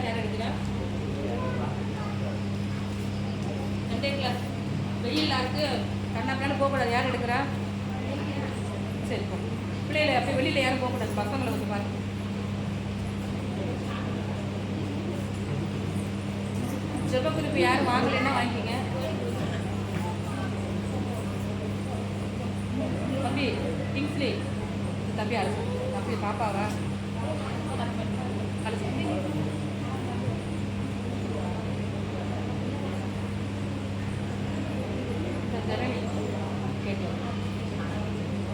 Class யார் எடுக்கிறா? 2 class. வெயில் இருக்கு, கண்ணாப்பினாலும் போகக்கூடாது. யார் எடுக்கிறா? சரி போ. பிள்ளைகளை அப்படியே வெளியில் யாரும் போகக்கூடாது. பசங்களை கொஞ்சம் பாருங்க. ஜெப குறிப்பு யாரும் வாங்கலைன்னா வாங்கிக்கிங்க. தம்பி கிங்ஸ்லி, தம்பி அழைச்சு தம்பி பாப்பாவா அழைச்சு ஜனனி கேட்கலாம்.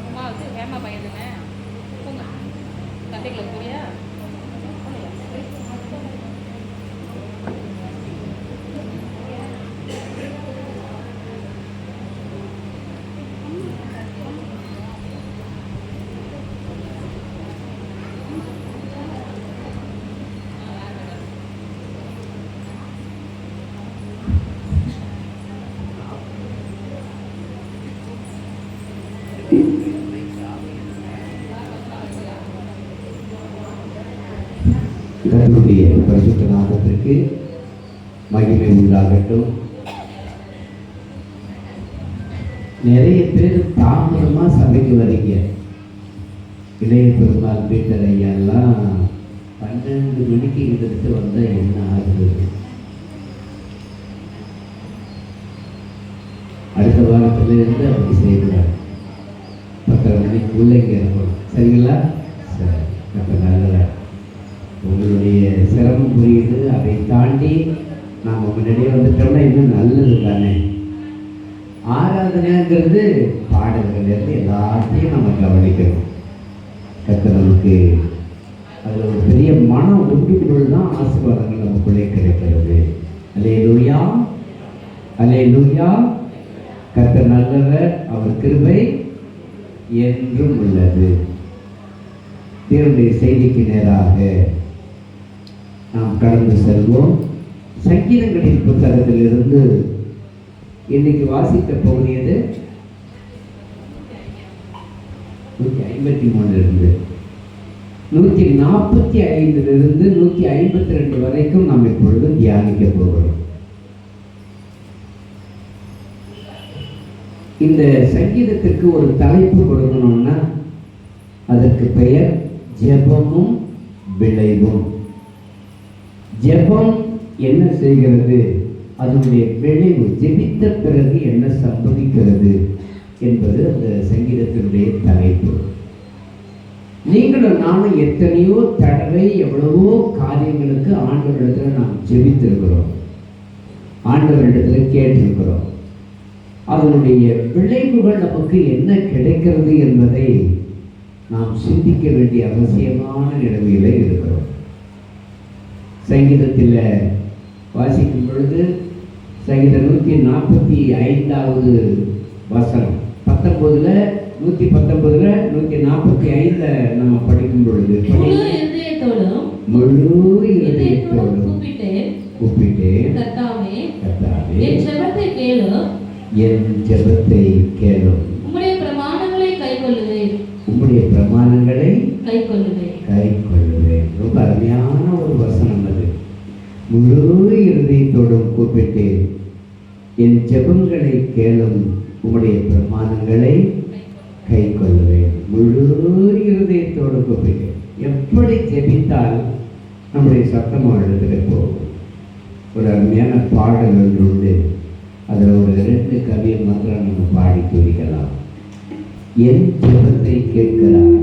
அம்மா வந்து வேமா பையன் தானே போங்க. தம்பிகளை புரியா கர்த்தருடைய பரிசுத்த நாமத்திற்கு மகிமை உண்டாகட்டும். நிறைய பேர் தாமதமா சபைக்கு வரீங்க. இளைய பெருமாள் பீட்டர் ஐயாலாம் 12 மணிக்கு எடுத்து வந்தா என்ன ஆகுது? அடுத்த வாரத்துல இருந்து அப்படி செய்கிறார். 10:30 மணிக்குள்ள இங்க இருக்கணும். சரிங்களா? சரி, அப்ப நல்லதா. உங்களுடைய சிரமம் புரியுது. அதை தாண்டி நாம் முன்னாடியே வந்துட்டோம்னா இன்னும் நல்லது தானே. ஆராதனைங்கிறது பாடல்கள்லேருந்து எல்லாத்தையும் நம்ம கவனிக்கணும். கர்த்தருக்கு அதில் ஒரு பெரிய மன ஒன்றுக்குள் தான் ஆசீர்வாதங்கள் நமக்குள்ளே கிடைக்கிறது. அல்லேலூயா, அல்லேலூயா. கர்த்தர் நல்லவர், அவர் கிருபை என்றும் உள்ளது. தேவனுடைய செய்திக்கு நேராக நாம் கடந்து செல்வோம். சங்கீதங்களின் புத்தகத்திலிருந்து இன்னைக்கு வாசிக்க போகிறது 153 இருந்து 145 152 வரைக்கும் நாம் இப்பொழுது தியானிக்க போகிறோம். இந்த சங்கீதத்திற்கு ஒரு தலைப்பு கொடுக்கணும்னா அதற்கு பெயர் ஜெபமும் விளைவும். ஜெபம் என்ன செய்கிறது, அதனுடைய விளைவு, ஜெபித்த பிறகு என்ன சம்பவிக்கிறது என்பது அந்த சங்கீதத்தினுடைய தலைப்பு. நீங்களும் நானும் எத்தனையோ தடவை எவ்வளவோ காரியங்களுக்கு ஆண்டவரிடத்துல நாம் ஜெபித்திருக்கிறோம், ஆண்டவரிடத்துல கேட்டிருக்கிறோம். அதனுடைய விளைவுகள் நமக்கு என்ன கிடைக்கிறது என்பதை நாம் சிந்திக்க வேண்டிய அவசியமான நிலைமையில இருக்கிறோம். சங்கீதத்தில் வாசிக்கும் பொழுது சங்கீதம் 145வது வசனம் 19 119 145 நம்ம படிக்கும் பொழுது முழு இதயத்தோடும் கூப்பிட்டு கர்த்தாவே என் ஜெபத்தை கேளும், உம்முடைய பிரமாணங்களை கைக்கொள்ளுவேன். ரொம்ப அருமையான ஒரு வசனம் அது. முழு இருதயத்தோடும் கூப்பிட்டு என் ஜெபங்களை கேளும், உம்முடைய பிரமாணங்களை கைக்கொள்ளுவேன். முழு இருதயத்தோடு கூப்பிட்டு. எப்படி ஜெபித்தால் நம்முடைய சத்தம் எழுதுகிற போகும். ஒரு அருமையான பாடல்கள் உண்டு. அதில் ஒரு 2 கவியை மாத்திரம் நம்ம பாடி துதிக்கலாம். என் ஜெபத்தை கேட்கிறார்,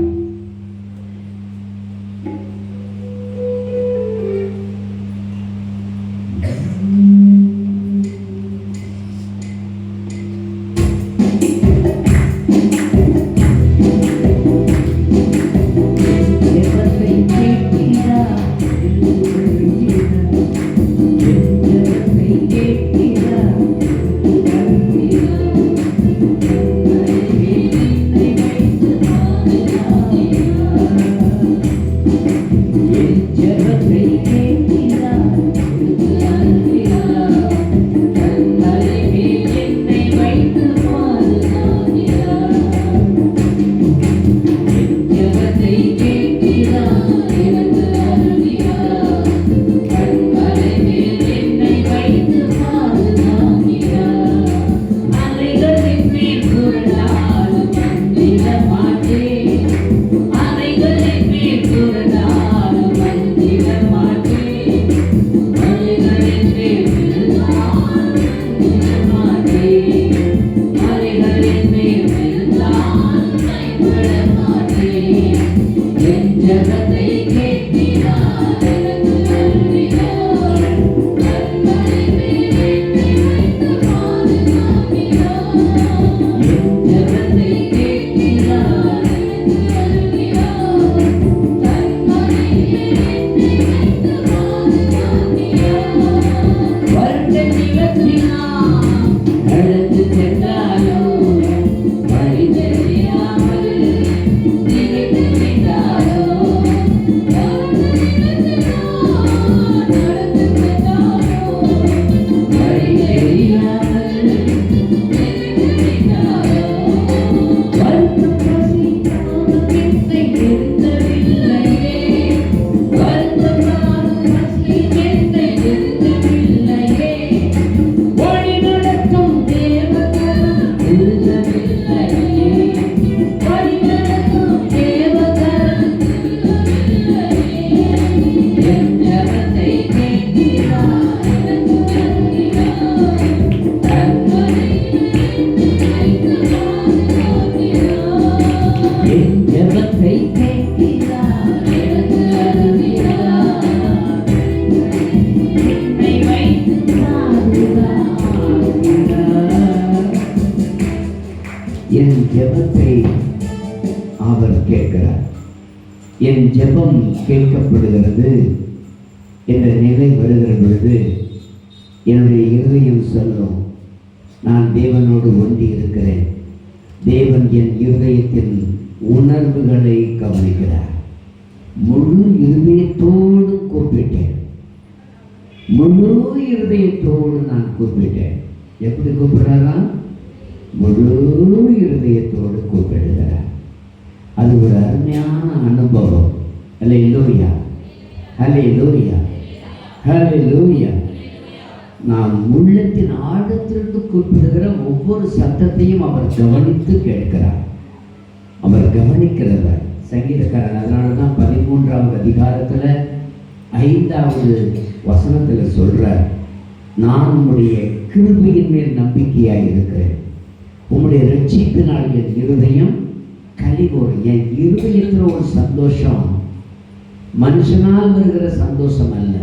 என் ஜெபம் கேட்கப்படுகிறது என்ற நிலை வருகிற பொழுது என்னுடைய இருதயம் சொல்லும், நான் தேவனோடு ஒன்றி இருக்கிறேன். தேவன் என் இருதயத்தின் உணர்வுகளை கவனிக்கிறார். முழு இருதயத்தோடு கூப்பிட்டேன். முழு இருதயத்தோடு நான் கூப்பிட்டேன். எப்படி கூப்பிடுறாரா? முழு இருதயத்தோடு கூப்பிடுகிறார். அது ஒரு அருமையான அனுபவம். அல்லேலூயா, அல்லேலூயா, அல்லேலூயா. நாம் உள்ளத்தின் ஆழத்திலிருந்து கூப்பிடுகிற ஒவ்வொரு சத்தத்தையும் அவர் கவனித்து கேட்கிறார். அவர் கவனிக்கிறவர் சங்கீதக்காரன். அதனால தான் 13ஆவது அதிகாரத்தில் 5வது வசனத்தில் சொல்றார், நான் உம்முடைய கிருபையின் மேல் நம்பிக்கையாக இருக்கிறேன். உம்முடைய ரட்சிப்பினால் என் இருதயம் கலிகூறும். என் இருதயத்தில் ஒரு சந்தோஷம் மனுஷனால் வருகிற சந்தோஷம் அல்ல,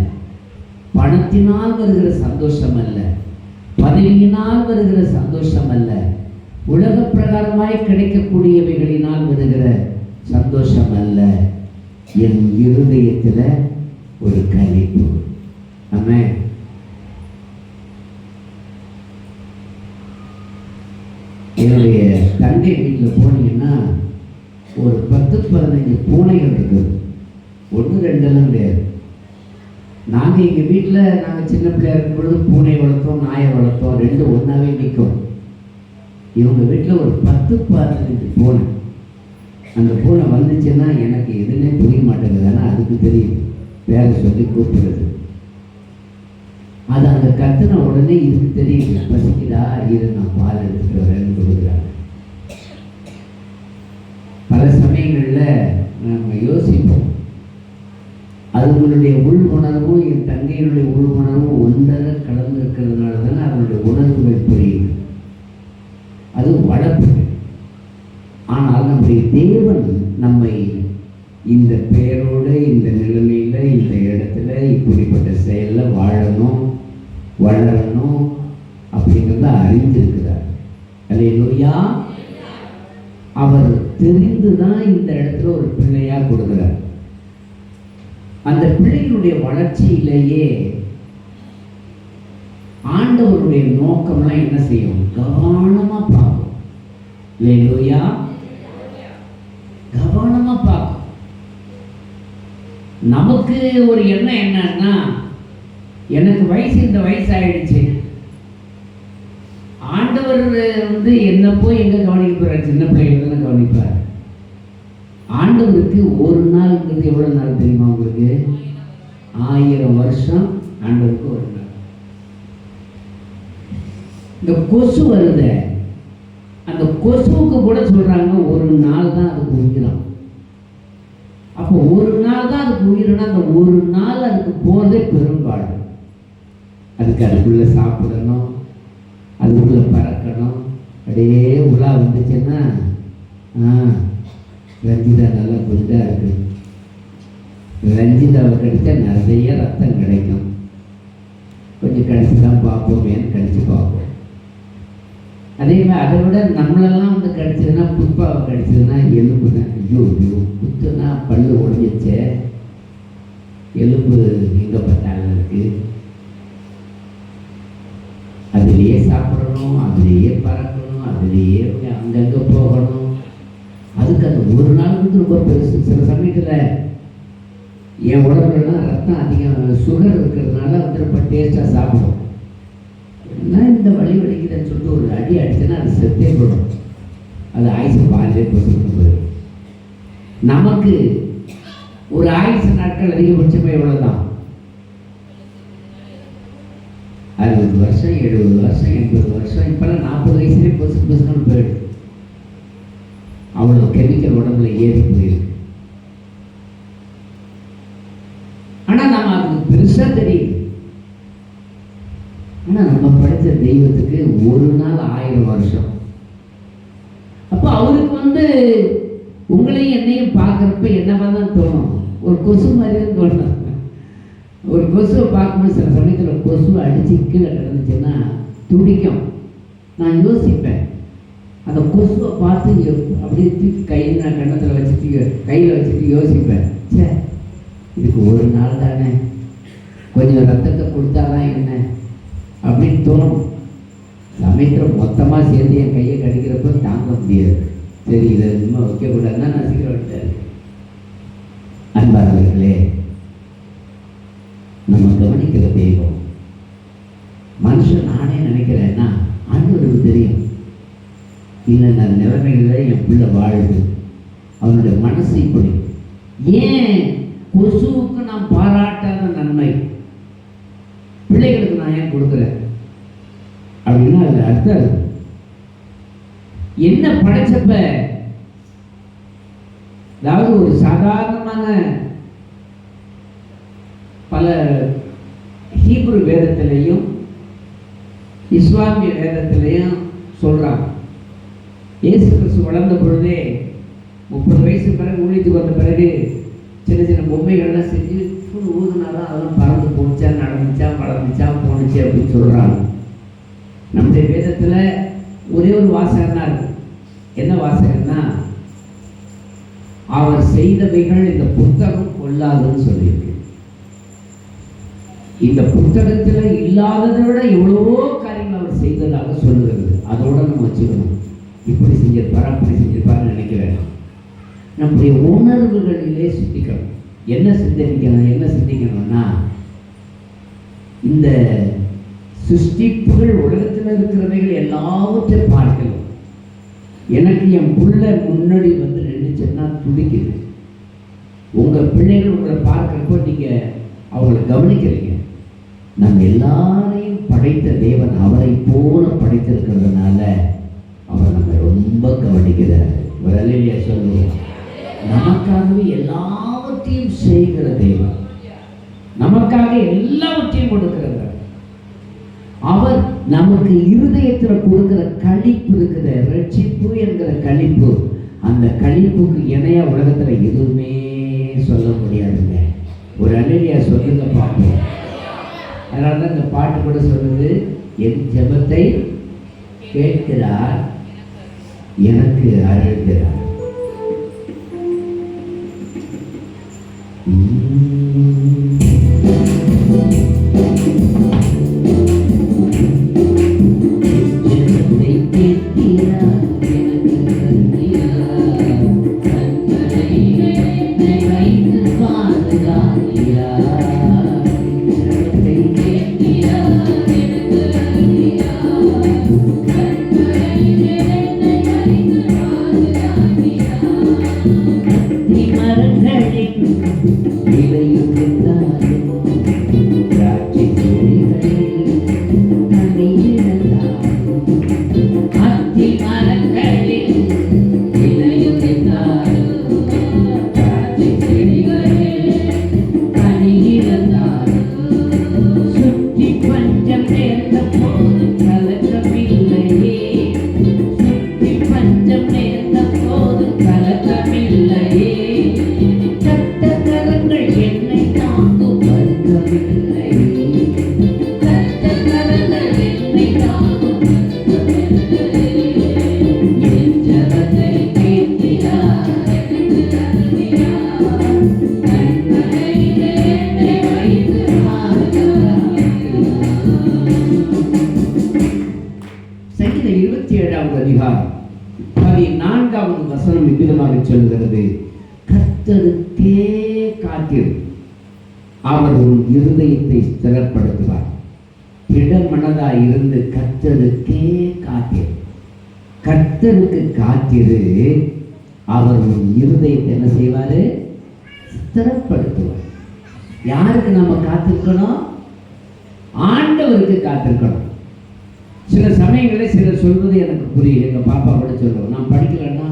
பணத்தினால் வருகிற சந்தோஷம் அல்ல, பதவியினால் வருகிற சந்தோஷம் அல்ல, உலக பிரகாரமாய் கிடைக்கக்கூடியவைகளினால் வருகிற சந்தோஷம் அல்ல. என் இருதயத்தில் ஒரு களிப்பு. ஆமென். என்னுடைய தங்கை வீட்டில் போனீங்கன்னா ஒரு 10-15 பூனைகள் இருக்குது. 1-2 கிடையாது. நாங்கள் எங்கள் வீட்டில் நாங்கள் சின்ன பிள்ளையா இருக்கும் பொழுது பூனை வளர்த்தோம், நாயை வளர்த்தோம். 2 ஒன்றாவே நிற்கும். இவங்க வீட்டில் ஒரு 10-15 பூனை. அந்த பூனை வந்துச்சுன்னா எனக்கு எதுவுமே புரிய மாட்டேங்குது. ஆனால் அதுக்கு தெரியும், பேரை சொல்லி கூப்பிடுறது. அது அந்த கத்துன உடனே இதுக்கு தெரியுது, பசிக்குதா, இது நான் பால் எடுத்துட்டு வரேன்னு கொடுக்குறாங்க. பல சமயங்களில் நம்ம யோசிப்போம், அதுங்களுடைய உள் உணர்வும் என் தங்கையினுடைய உள் உணர்வும் ஒன்றரை கலந்து இருக்கிறதுனால தானே அதனுடைய உணர்வுகள் புரியுது. அது வளர்ப்பு. ஆனால் நம்முடைய தேவன் நம்மை இந்த பெயரோடு, இந்த நிலைமையில், இந்த இடத்துல இப்படிப்பட்ட செயலில் வாழணும், வளரணும் அப்படிங்கிறத அறிந்திருக்கிறார். அல்லேலூயா. அவர் தெரிந்து தான் இந்த இடத்துல ஒரு பிள்ளையா கொடுக்கிறார். அந்த பிள்ளைகளுடைய வளர்ச்சியிலேயே ஆண்டவருடைய நோக்கம்லாம் என்ன செய்யும்? கவனமா பார்க்கும். அல்லேலூயா. கவனமா பார்க்கும். நமக்கு ஒரு எண்ணம் என்னன்னா, எனக்கு இந்த வயசு ஆயிடுச்சு, ஆண்டவர் என்ன போய் எங்க கவனிக்க போறார்? சின்ன பிள்ளைகள் தானே கவனிப்பார். ஆண்டவருக்கு ஒரு நாள்ங்கிறது எவ்வளவு நாள் தெரியுமா உங்களுக்கு? 1000 வருஷம் ஆண்டவருக்கு ஒரு நாள். இந்த கொசு வருத, அந்த கொசுவுக்கு கூட சொல்றாங்க ஒரு நாள் தான் அதுக்கு உயிரம். அப்போ ஒரு நாள் தான் அதுக்கு உயிரினா அந்த ஒரு நாள் அதுக்கு போறதே பெரும்பாடு. அதுக்குள்ள சாப்பிடணும், அதுக்குள்ள பறக்கணும். அப்படியே உலா வந்துச்சுன்னா ரஞ்சிதா நல்லா குண்டா இருக்கு, ரஞ்சிதாவை கடிச்சா நிறைய ரத்தம் கிடைக்கும், கொஞ்சம் கடிச்சு தான் பார்ப்போமேன்னு கடிச்சு பார்ப்போம். அதே மாதிரி அதை விட நம்மளெல்லாம் கடிச்சதுன்னா, புஷ்பாவை கடிச்சதுன்னா எலும்பு தான். ஐயோ ஐயோ, குத்துனா பல்லு உடஞ்சிச்ச, எலும்பு எங்கே பார்த்தாலும் இருக்கு. அதுலேயே சாப்பிடணும், அதுலேயே பறக்கணும், அதுலேயே அங்கங்கே போகணும். அதுக்கு அந்த ஒரு நாளுக்கு ரொம்ப பெருசு. சில சமயத்தில் என் உடம்புலாம் ரத்தம் அதிகம், சுகர் இருக்கிறதுனால ரொம்ப டேஸ்ட்டாக சாப்பிடும். என்ன இந்த வலி வலிக்குதுன்னு சொல்லிட்டு ஒரு அடி அடிச்சுன்னா அது செத்தே போடும். அது ஆயுசு பாதிலே போய் நமக்கு ஒரு ஆயுசு நாட்கள் அதிகபட்சமே எவ்வளோதான்? 60 வருஷம், 70 வருஷம், 80 வருஷம். இப்போல்லாம் 40 வயசுலேயே பொசுன்னு போயிடுது. அவ்வளோ கெமிக்கல் உடம்புல ஏறி போயிருக்கு. ஆனால் நம்ம அதுக்கு பெருசாக தெரியுது. ஆனால் நம்ம படித்த தெய்வத்துக்கு ஒரு நாள் 1000 வருஷம். அப்போ அவருக்கு உங்களையும் என்னையும் பார்க்குறப்ப என்னவா தான் தோணும்? ஒரு கொசு மாதிரி தான் தோணும். ஒரு கொசுவை பார்க்கும்போது சில சமயத்தில் கொசுவை அடித்து கீழே கிடந்துச்சுன்னா துடிக்கும். நான் யோசிப்பேன், அந்த கொசுவை பார்த்து அப்படியே தூக்கி நான் கண்ணத்தில் வச்சுட்டு கையில் வச்சுட்டு யோசிப்பேன், சே இதுக்கு ஒரு நாள் தானே, கொஞ்சம் ரத்தத்தை கொடுத்தாதான் என்ன அப்படின்னு தோணும். சமயத்தில் மொத்தமாக சேர்ந்து என் கையை கடிக்கிறப்ப தாங்க முடியாது. சரி இதை இன்னும் வைக்கக்கூடாதுன்னா நான் சீக்கிரம் விட்டாரு. அன்பானவர்களே, நம்ம கவனிக்கிற தெய்வம் மனுஷன். நானே நினைக்கிறேன்னா ஆண்டவருக்கு தெரியும், இல்லை நான் நிலைமைகளில் என் பிள்ளை வாழுது, அவனுடைய மனசு இப்படி. ஏன் கொசுவுக்கு நான் பாராட்டாத நன்மை பிள்ளைகளுக்கு நான் ஏன் கொடுக்குறேன் அப்படின்னா அதில் அர்த்தம் இருக்கு. என்ன படைச்சப்ப, அதாவது ஒரு சாதாரணமான பல ஹீப்ரு வேதத்திலையும் இஸ்லாமிய வேதத்திலையும் சொல்றாங்க, இயேசு கிறிஸ்து வளர்ந்த பொழுதே 30 வயசு பிறகு ஊழியத்துக்கு வந்த பிறகு சின்ன சின்ன பொம்மைகள்லாம் செஞ்சு ஊதுனாதான் அதெல்லாம் பறந்து போச்சா, நடந்துச்சா, வளர்ந்துச்சா, போணுச்சு அப்படின்னு சொல்றாங்க. நம்முடைய வேதத்தில் ஒரே ஒரு வாசகம் தான் இருக்கு. என்ன வாசகம்னா, அவர் செய்தவைகள் இந்த புத்தகம் கொள்ளாதுன்னு சொல்லியிருக்கு. இந்த புத்தகத்தில் இல்லாததை விட எவ்வளவோ காரியங்கள் அவர் செய்ததாக சொல்லுகிறது. அதோட நம்ம வச்சுக்கணும், இப்படி செஞ்சிருப்பாரு அப்படி செஞ்சிருப்பாருன்னு நினைக்கிறேன். நம்முடைய உணர்வுகளிலே சிந்திக்கணும். என்ன சிந்திக்கணும்னா, இந்த சிருஷ்டிப்புகள் உலகத்தில் இருக்கிறவைகள் எல்லாவற்றையும் பார்க்கணும். எனக்கு என் பிள்ளை முன்னாடி வந்து நின்றுச்சுன்னா துடிக்குது. உங்கள் பிள்ளைகள் உங்களை பார்க்குறப்போ நீங்கள் அவங்களை கவனிக்கிறீங்க. நம்ம எல்லாரையும் படைத்த தேவன் அவரை போல படைத்திருக்கிறதுனால அவர் நம்ம ரொம்ப கவனிக்கிறார். ஒரு அல்லேலூயா சொல்லுவோம். நமக்காகவே எல்லாவற்றையும் செய்கிற தேவன், நமக்காக எல்லாவற்றையும் கொடுக்கிறவர். அவர் நமக்கு இருதயத்தில் கொடுக்கிற களிப்பு இருக்கிற ரட்சிப்பு என்கிற களிப்பு, அந்த களிப்புக்கு இணையா உலகத்துல எதுவுமே சொல்ல முடியாதுங்க. ஒரு அல்லேலூயா சொல்லுங்க பார்ப்போம். அதனால தான் இந்த பாட்டு கூட சொல்லுது, என் ஜெபத்தை கேட்கிறார், எனக்கு அருள்கிறார். சொல்கிறது, கர்த்தருக்கே காத்திரு, அவர் உன் இருதயத்தை ஸ்திரப்படுத்துவார். திடமனதாய் இருந்து கர்த்தருக்கே காத்திரு. கர்த்தருக்கு காத்திரு, அவர் உன் இருதயத்தை என்ன செய்வாரு? ஸ்திரப்படுத்துவார். யாருக்கு நம்ம காத்திருக்கணும்? ஆண்டவருக்கு காத்திருக்கணும். சில சமயங்களில் சிலர் சொல்வது எனக்கு புரியும். எங்கள் பாப்பா கூட சொல்லுவோம், நான் படிக்கலன்னா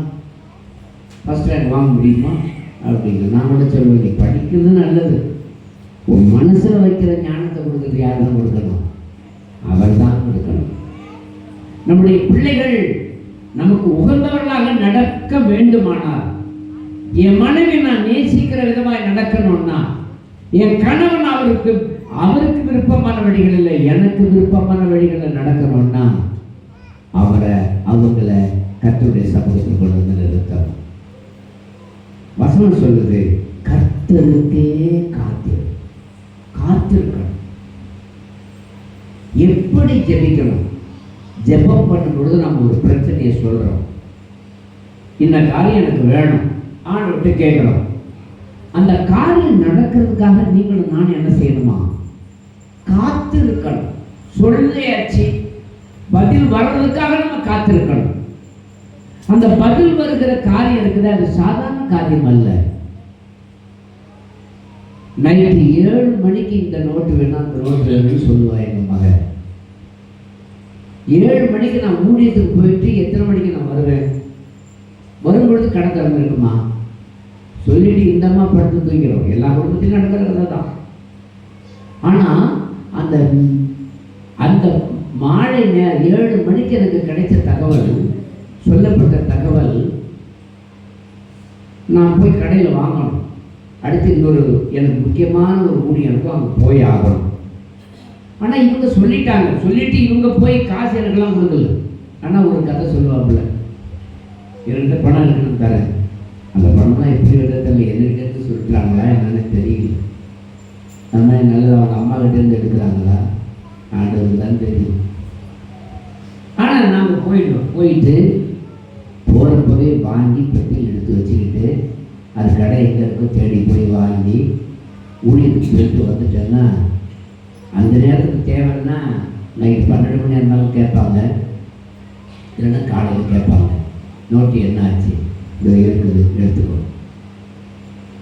ஃபர்ஸ்ட் ரேங்க் வாங்க முடியுமா அப்படின்னு. நான் கூட சொல்லுவேன், நீ படிக்கிறது நல்லது, உன் மனசில் வைக்கிற ஞானத்தை கொடுக்குறது யார் தான் கொடுக்கணும்? அவர் தான் கொடுக்கணும். நம்முடைய பிள்ளைகள் நமக்கு உகந்தவர்களாக நடக்க வேண்டுமானால், என் மனைவி நான் நேசிக்கிற விதமாய் நடக்கணும்னா, என் கணவன் அவருக்கு விருப்பமான வழிகள் இல்லை, எனக்கு விருப்பமான வழிகளில் நடக்கணும்னா, அவங்கள கர்த்தருடைய சமூகத்தில் கொண்டு வந்து நிறுத்தணும். வசனம் சொல்லுது, கர்த்தருக்கே காத்திருக்கணும். எப்படி ஜெபிக்கணும்? ஜெபம் பண்ணும் பொழுது நம்ம ஒரு பிரச்சனையை சொல்றோம், இந்த காரியம் எனக்கு வேணும், ஆண்டவர்கிட்ட கேட்கணும். அந்த காரியம் நடக்கிறதுக்காக நீங்களும் நான் என்ன செய்யணுமா? காத்திருக்கணும். சொல்லியாச்சு, பதில் வர்றதுக்காக நம்ம காத்திருக்கணும். அந்த பதில் வருகிற காரியம் இருக்குது, அது சாதாரண காரியம் அல்ல. நைட்டு 7 மணிக்கு இந்த நோட்டு வேணும், அந்த நோட்டு வேணும்னு சொல்லுவா எங்க மகன். 7 மணிக்கு நான் ஊழியத்துக்கு போயிட்டு எத்தனை மணிக்கு நான் வருவேன்? வரும்பொழுது கடை திறந்துருக்குமா சொல்லிட்டு இந்த அம்மா படுத்து தூக்கிறோம். எல்லா குடும்பத்திலும் நடக்கிற கதை தான். ஆனால் அந்த அந்த மாலை 7 மணிக்கு எனக்கு கிடைச்ச தகவல், சொல்லப்பட்ட தகவல், நான் போய் கடையில் வாங்கணும். அடுத்து இன்னொரு எனக்கு முக்கியமான ஒரு ஊழியருக்கும் அங்கே போய் ஆகணும். ஆனால் இவங்க சொல்லிட்டு இவங்க போய் காசு எனக்கெல்லாம் கொடுக்கல. ஆனால் ஒரு கதை சொல்லுவாப்புல, 2 பணம் இருக்குன்னு தரேன், அந்த பணம்லாம் எப்படி விதத்தில் என்னிட்டு சொல்லிட்டாங்களா என்னன்னு தெரியல. அந்த மாதிரி நல்லது அவங்க அம்மா கிட்டேருந்து எடுக்கிறாங்களா ஆண்டவர் தான் தெரியும். ஆனால் நாங்கள் போயிட்டு போகிறப்பவே வாங்கி பெட்டியில் எடுத்து வச்சுக்கிட்டு அது கடை எங்கே இருக்கோ தேடி போய் வாங்கி ஊழியத்துக்கு போயிட்டு வந்துட்டேன்னா அந்த நேரத்துக்கு தேவைன்னா நைட்டு 12 மணி இருந்தாலும் கேட்பாங்க, இல்லைன்னா காலையில் கேட்பாங்க, நோட்டு என்ன ஆச்சு, இது இருக்குது எடுத்துக்கோ.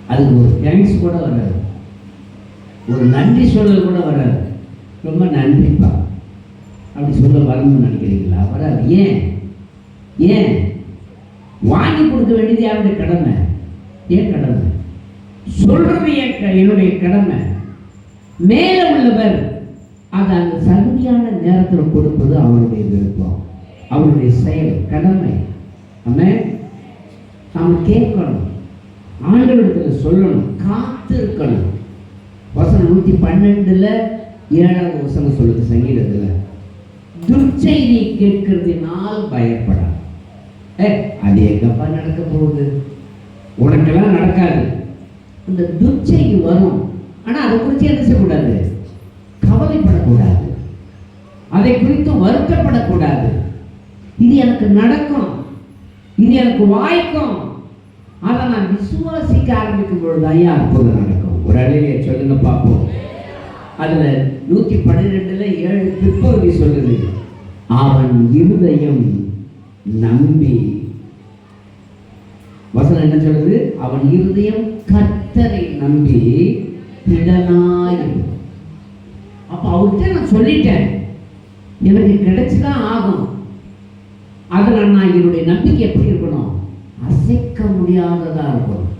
அதுக்கு ஒரு தேங்க்ஸ் கூட வராது, ஒரு நன்றி சொல்லல் கூட வராது. ரொம்ப நன்றிப்பா அப்படி சொல்ல வரணும்னு நினைக்கிறீங்களா? வராது. ஏன் வாங்கி கொடுக்க வேண்டியது யாருடைய கடமை? ஏன் கடமை? சொல்றது என்னுடைய கடமை. மேலே உள்ளவர் அதை அந்த சரியான நேரத்தில் கொடுப்பது அவருடைய விருப்பம், அவருடைய செயல், கடமை. நம்ம கேட்கணும், ஆண்டவரிடத்தில் சொல்லணும், காத்திருக்கணும். வசனம் 112 7வது வசனம் சொல்லுது சங்கீதத்தில், துர்ச்செய்தி கேட்கிறதுனால் பயப்படாது. அது எங்கப்பா நடக்க போகுது? உனக்கெல்லாம் நடக்காது. அந்த துர்ச்செய்தி வரும், ஆனால் அதை குறித்து என்ன செய்யக்கூடாது? கவலைப்படக்கூடாது, அதை குறித்து வருத்தப்படக்கூடாது. இது எனக்கு நடக்கும், இது எனக்கு வாய்க்கும், அதை நான் விசுவாசிக்க ஆரம்பிக்கும் பொழுது அற்புதம் நடக்கும். ஒரு அலையிலே சொல்லுங்க பார்ப்போம். அதுல 112 7 பிற்பகுதி சொல்லுது, அவன் இருதயம் நம்பி, வசனம் என்ன சொல்லுது? அவன் இருதயம் கர்த்தரை நம்பி திடனாய். அப்ப அவர்கிட்ட நான் சொல்லிட்டேன், எனக்கு கிடைச்சுதான் ஆகும். அதுல நான் என்னுடைய நம்பிக்கை எப்படி இருக்கணும்? அசைக்க முடியாததா இருக்கணும்.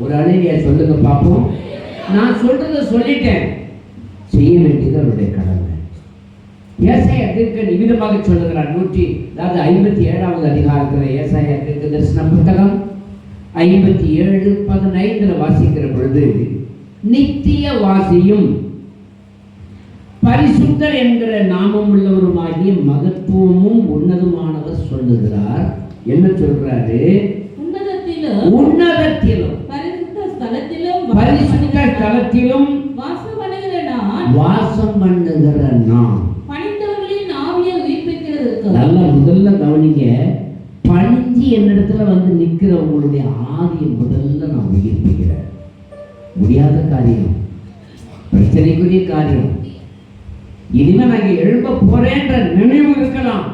ஒரு அலையிலே சொல்லுங்க பார்ப்போம். நான் சொல்றத சொல்லிட்டேன், செய்ய வேண்டியது அவருடைய கடமை. ஏசாயா தீர்க்க நிமிதமாக சொல்லுகிறார். 57வது அதிகாரத்தில் ஏசாயா தீர்க்க தரிசன புத்தகம் 57:15 வாசிக்கிற பொழுது, நித்திய வாசியும் பரிசுத்தர் என்கிற நாமம் உள்ளவருமாகிய மகத்துவமும் உன்னதமானவர் சொல்லுகிறார். என்ன சொல்றாரு? உன்னதத்திலும் பரிசுத்த ஸ்தலத்திலும் வாசம் பண்ணுகிற நான். பணிந்தவர்களின் ஆவியை உயிர்ப்பிக்கிறதுக்கு. நல்லா முதல்ல கவனிங்க, பணிஞ்சு என்னிடத்துல வந்து நிற்கிற உங்களுடைய ஆவியை முதல்ல நான் உயிர்ப்பிக்கிறேன். முடியாத காரியம், பிரச்சனைக்குரிய காரியம், இனிமே நான் எழுப்ப போறேன்ற நினைவு இருக்கலாம்.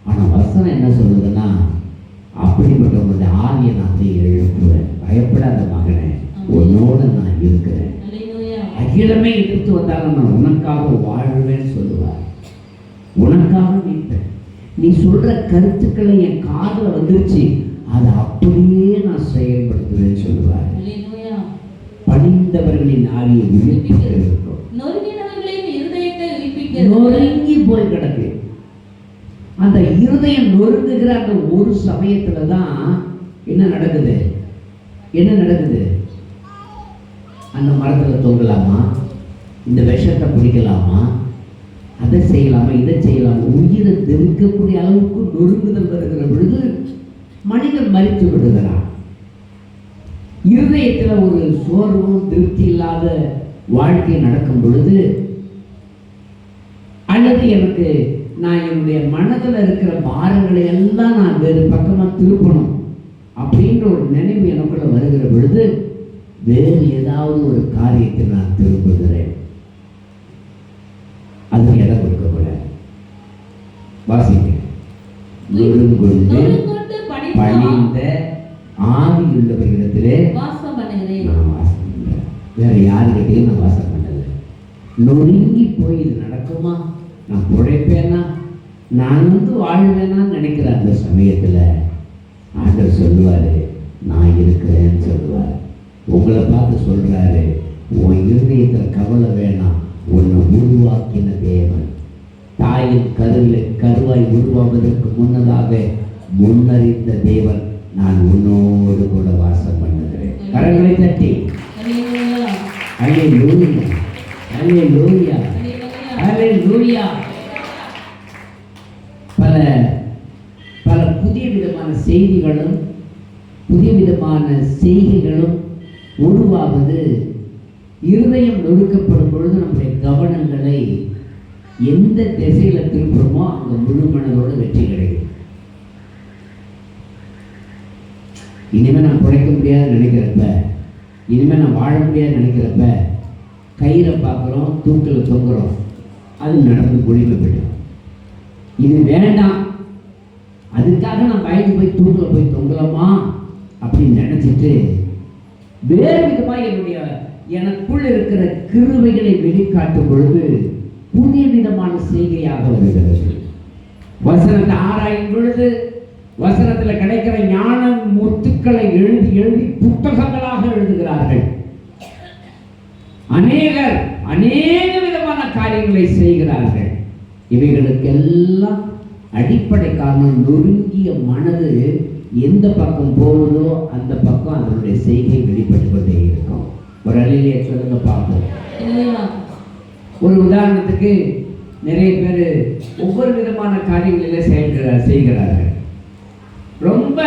ஆனா வசனம் என்ன சொல்லுதுன்னா, அப்படிப்பட்ட உங்களுடைய ஆவியை நான் எழுப்புவேன். பயப்படாத மகனே, உன்னோட நான் இருக்கிறேன். அகிலமே எதிர்த்து வந்தாலும் நான் உனக்காக வாழ்வேன்னு சொல்லுவார். உனக்காக நிற்பேன். நீ சொல்ற கருத்துக்களை என் காதுல வந்துருச்சு, அதை அப்படியே நான் செயல்படுத்துவேன்னு சொல்லுவார். பணிந்தவர்களின் ஆவியை உயிர்ப்பிக்கிறோம். நொறுங்கி போய் கிடக்கு. அந்த இருதயம் நொறுங்குகிற அந்த ஒரு சமயத்துலதான் என்ன நடக்குது? அந்த மரத்துல தொங்கலாமா? இந்த விஷத்தை பிடிக்கலாமா? அதை செய்யலாமா இதை செய்யலாமா, உயிரை தெறிக்கக்கூடிய அளவுக்கு நொறுங்குதல் வருகிற பொழுது மனிதன் மரித்து விடுகிறான். இருதயத்தில் ஒரு சோர்வும் திருப்தி இல்லாத வாழ்க்கை நடக்கும் பொழுது, அல்லது எனக்கு நான் என்னுடைய மனதில் இருக்கிற பாரங்களை எல்லாம் நான் வேறு பக்கமாக திருப்பணும் அப்படின்ற ஒரு நினைவு எனக்குள்ள வருகிற பொழுது வேறு ஏதாவது ஒரு காரியத்தை நான் திரும்புகிறேன். அது இடம் கொடுக்கக்கூடாது. வாசிக்கிறேன். நொறுங்கொண்டு பணிந்த ஆவி உள்ளவர்களிடத்திலே வாசம் பண்ணுகிறேன். நான் வாசம் பண்றேன். வேற யாருக்கிட்டையும் நான் வாசம் பண்ணல. நொறுங்கி போய் இது நடக்குமா, நான் பிழைப்பேனா, நான் வாழ்வேனான்னு நினைக்கிற அந்த சமயத்தில் ஆண்டவர் சொல்லுவார், நான் இருக்கிறேன்னு சொல்லுவார். உங்களை பார்த்து சொல்கிறாரு, உன் இருதயத்தில் கவலை வேணாம், உன்னை உருவாக்கின தேவன், தாயின் கருவாய் உருவாவதற்கு முன்னதாக முன்னறிந்த தேவன், நான் உன்னோடு கூட வாசம் பண்ணுகிறேன். கரங்களை தட்டி அல்லேலூயா, அல்லேலூயா, அல்லேலூயா. பல பல புதிய விதமான செய்திகளும் புதிய விதமான செய்திகளும் உருவாவது இருதயம் நொறுக்கப்படும் பொழுது நம்முடைய கவனங்களை எந்த திசையில திருப்புறமோ அங்க முழு மனதோடு வெற்றி கிடைக்கும். இனிமேல் நான் பிழைக்க முடியாது நினைக்கிறப்ப, இனிமேல் நான் வாழ முடியாது நினைக்கிறப்ப கயிறை பார்க்குறோம், தூக்கில் தொங்குறோம், அது நடந்து முடிவு போய்டும். இது வேண்டாம், அதுக்காக நான் பயந்து போய் தூக்கில் போய் தொங்கலாமா அப்படின்னு நினச்சிட்டு வேறு விதமாக எனக்குள் இருக்கிற கிருபைகளை வெளிக்காட்டும் பொழுது புதிய விதமான செய்கையாக வருகிறது. வசனத்தை ஆராயும் பொழுது வசனத்தில் கிடைக்கிற ஞான முத்துக்களை எழுதி எழுதி புத்தகங்களாக எழுதுகிறார்கள். அநேகர் அநேக விதமான காரியங்களை செய்கிறார்கள். இவைகளுக்கெல்லாம் அடிப்படை காரணம் நொறுங்கிய மனது எந்த பக்கம் போவதோ அந்த பக்கம் அதனுடைய செய்கை வெளிப்பட்டு கொண்டே இருக்கும். ஒரு அலையிலே சொல்லுங்க பார்ப்போம். ஒரு உதாரணத்துக்கு நிறைய பேர் ஒவ்வொரு விதமான காரியங்களில் செய்கிறார்கள். ரொம்ப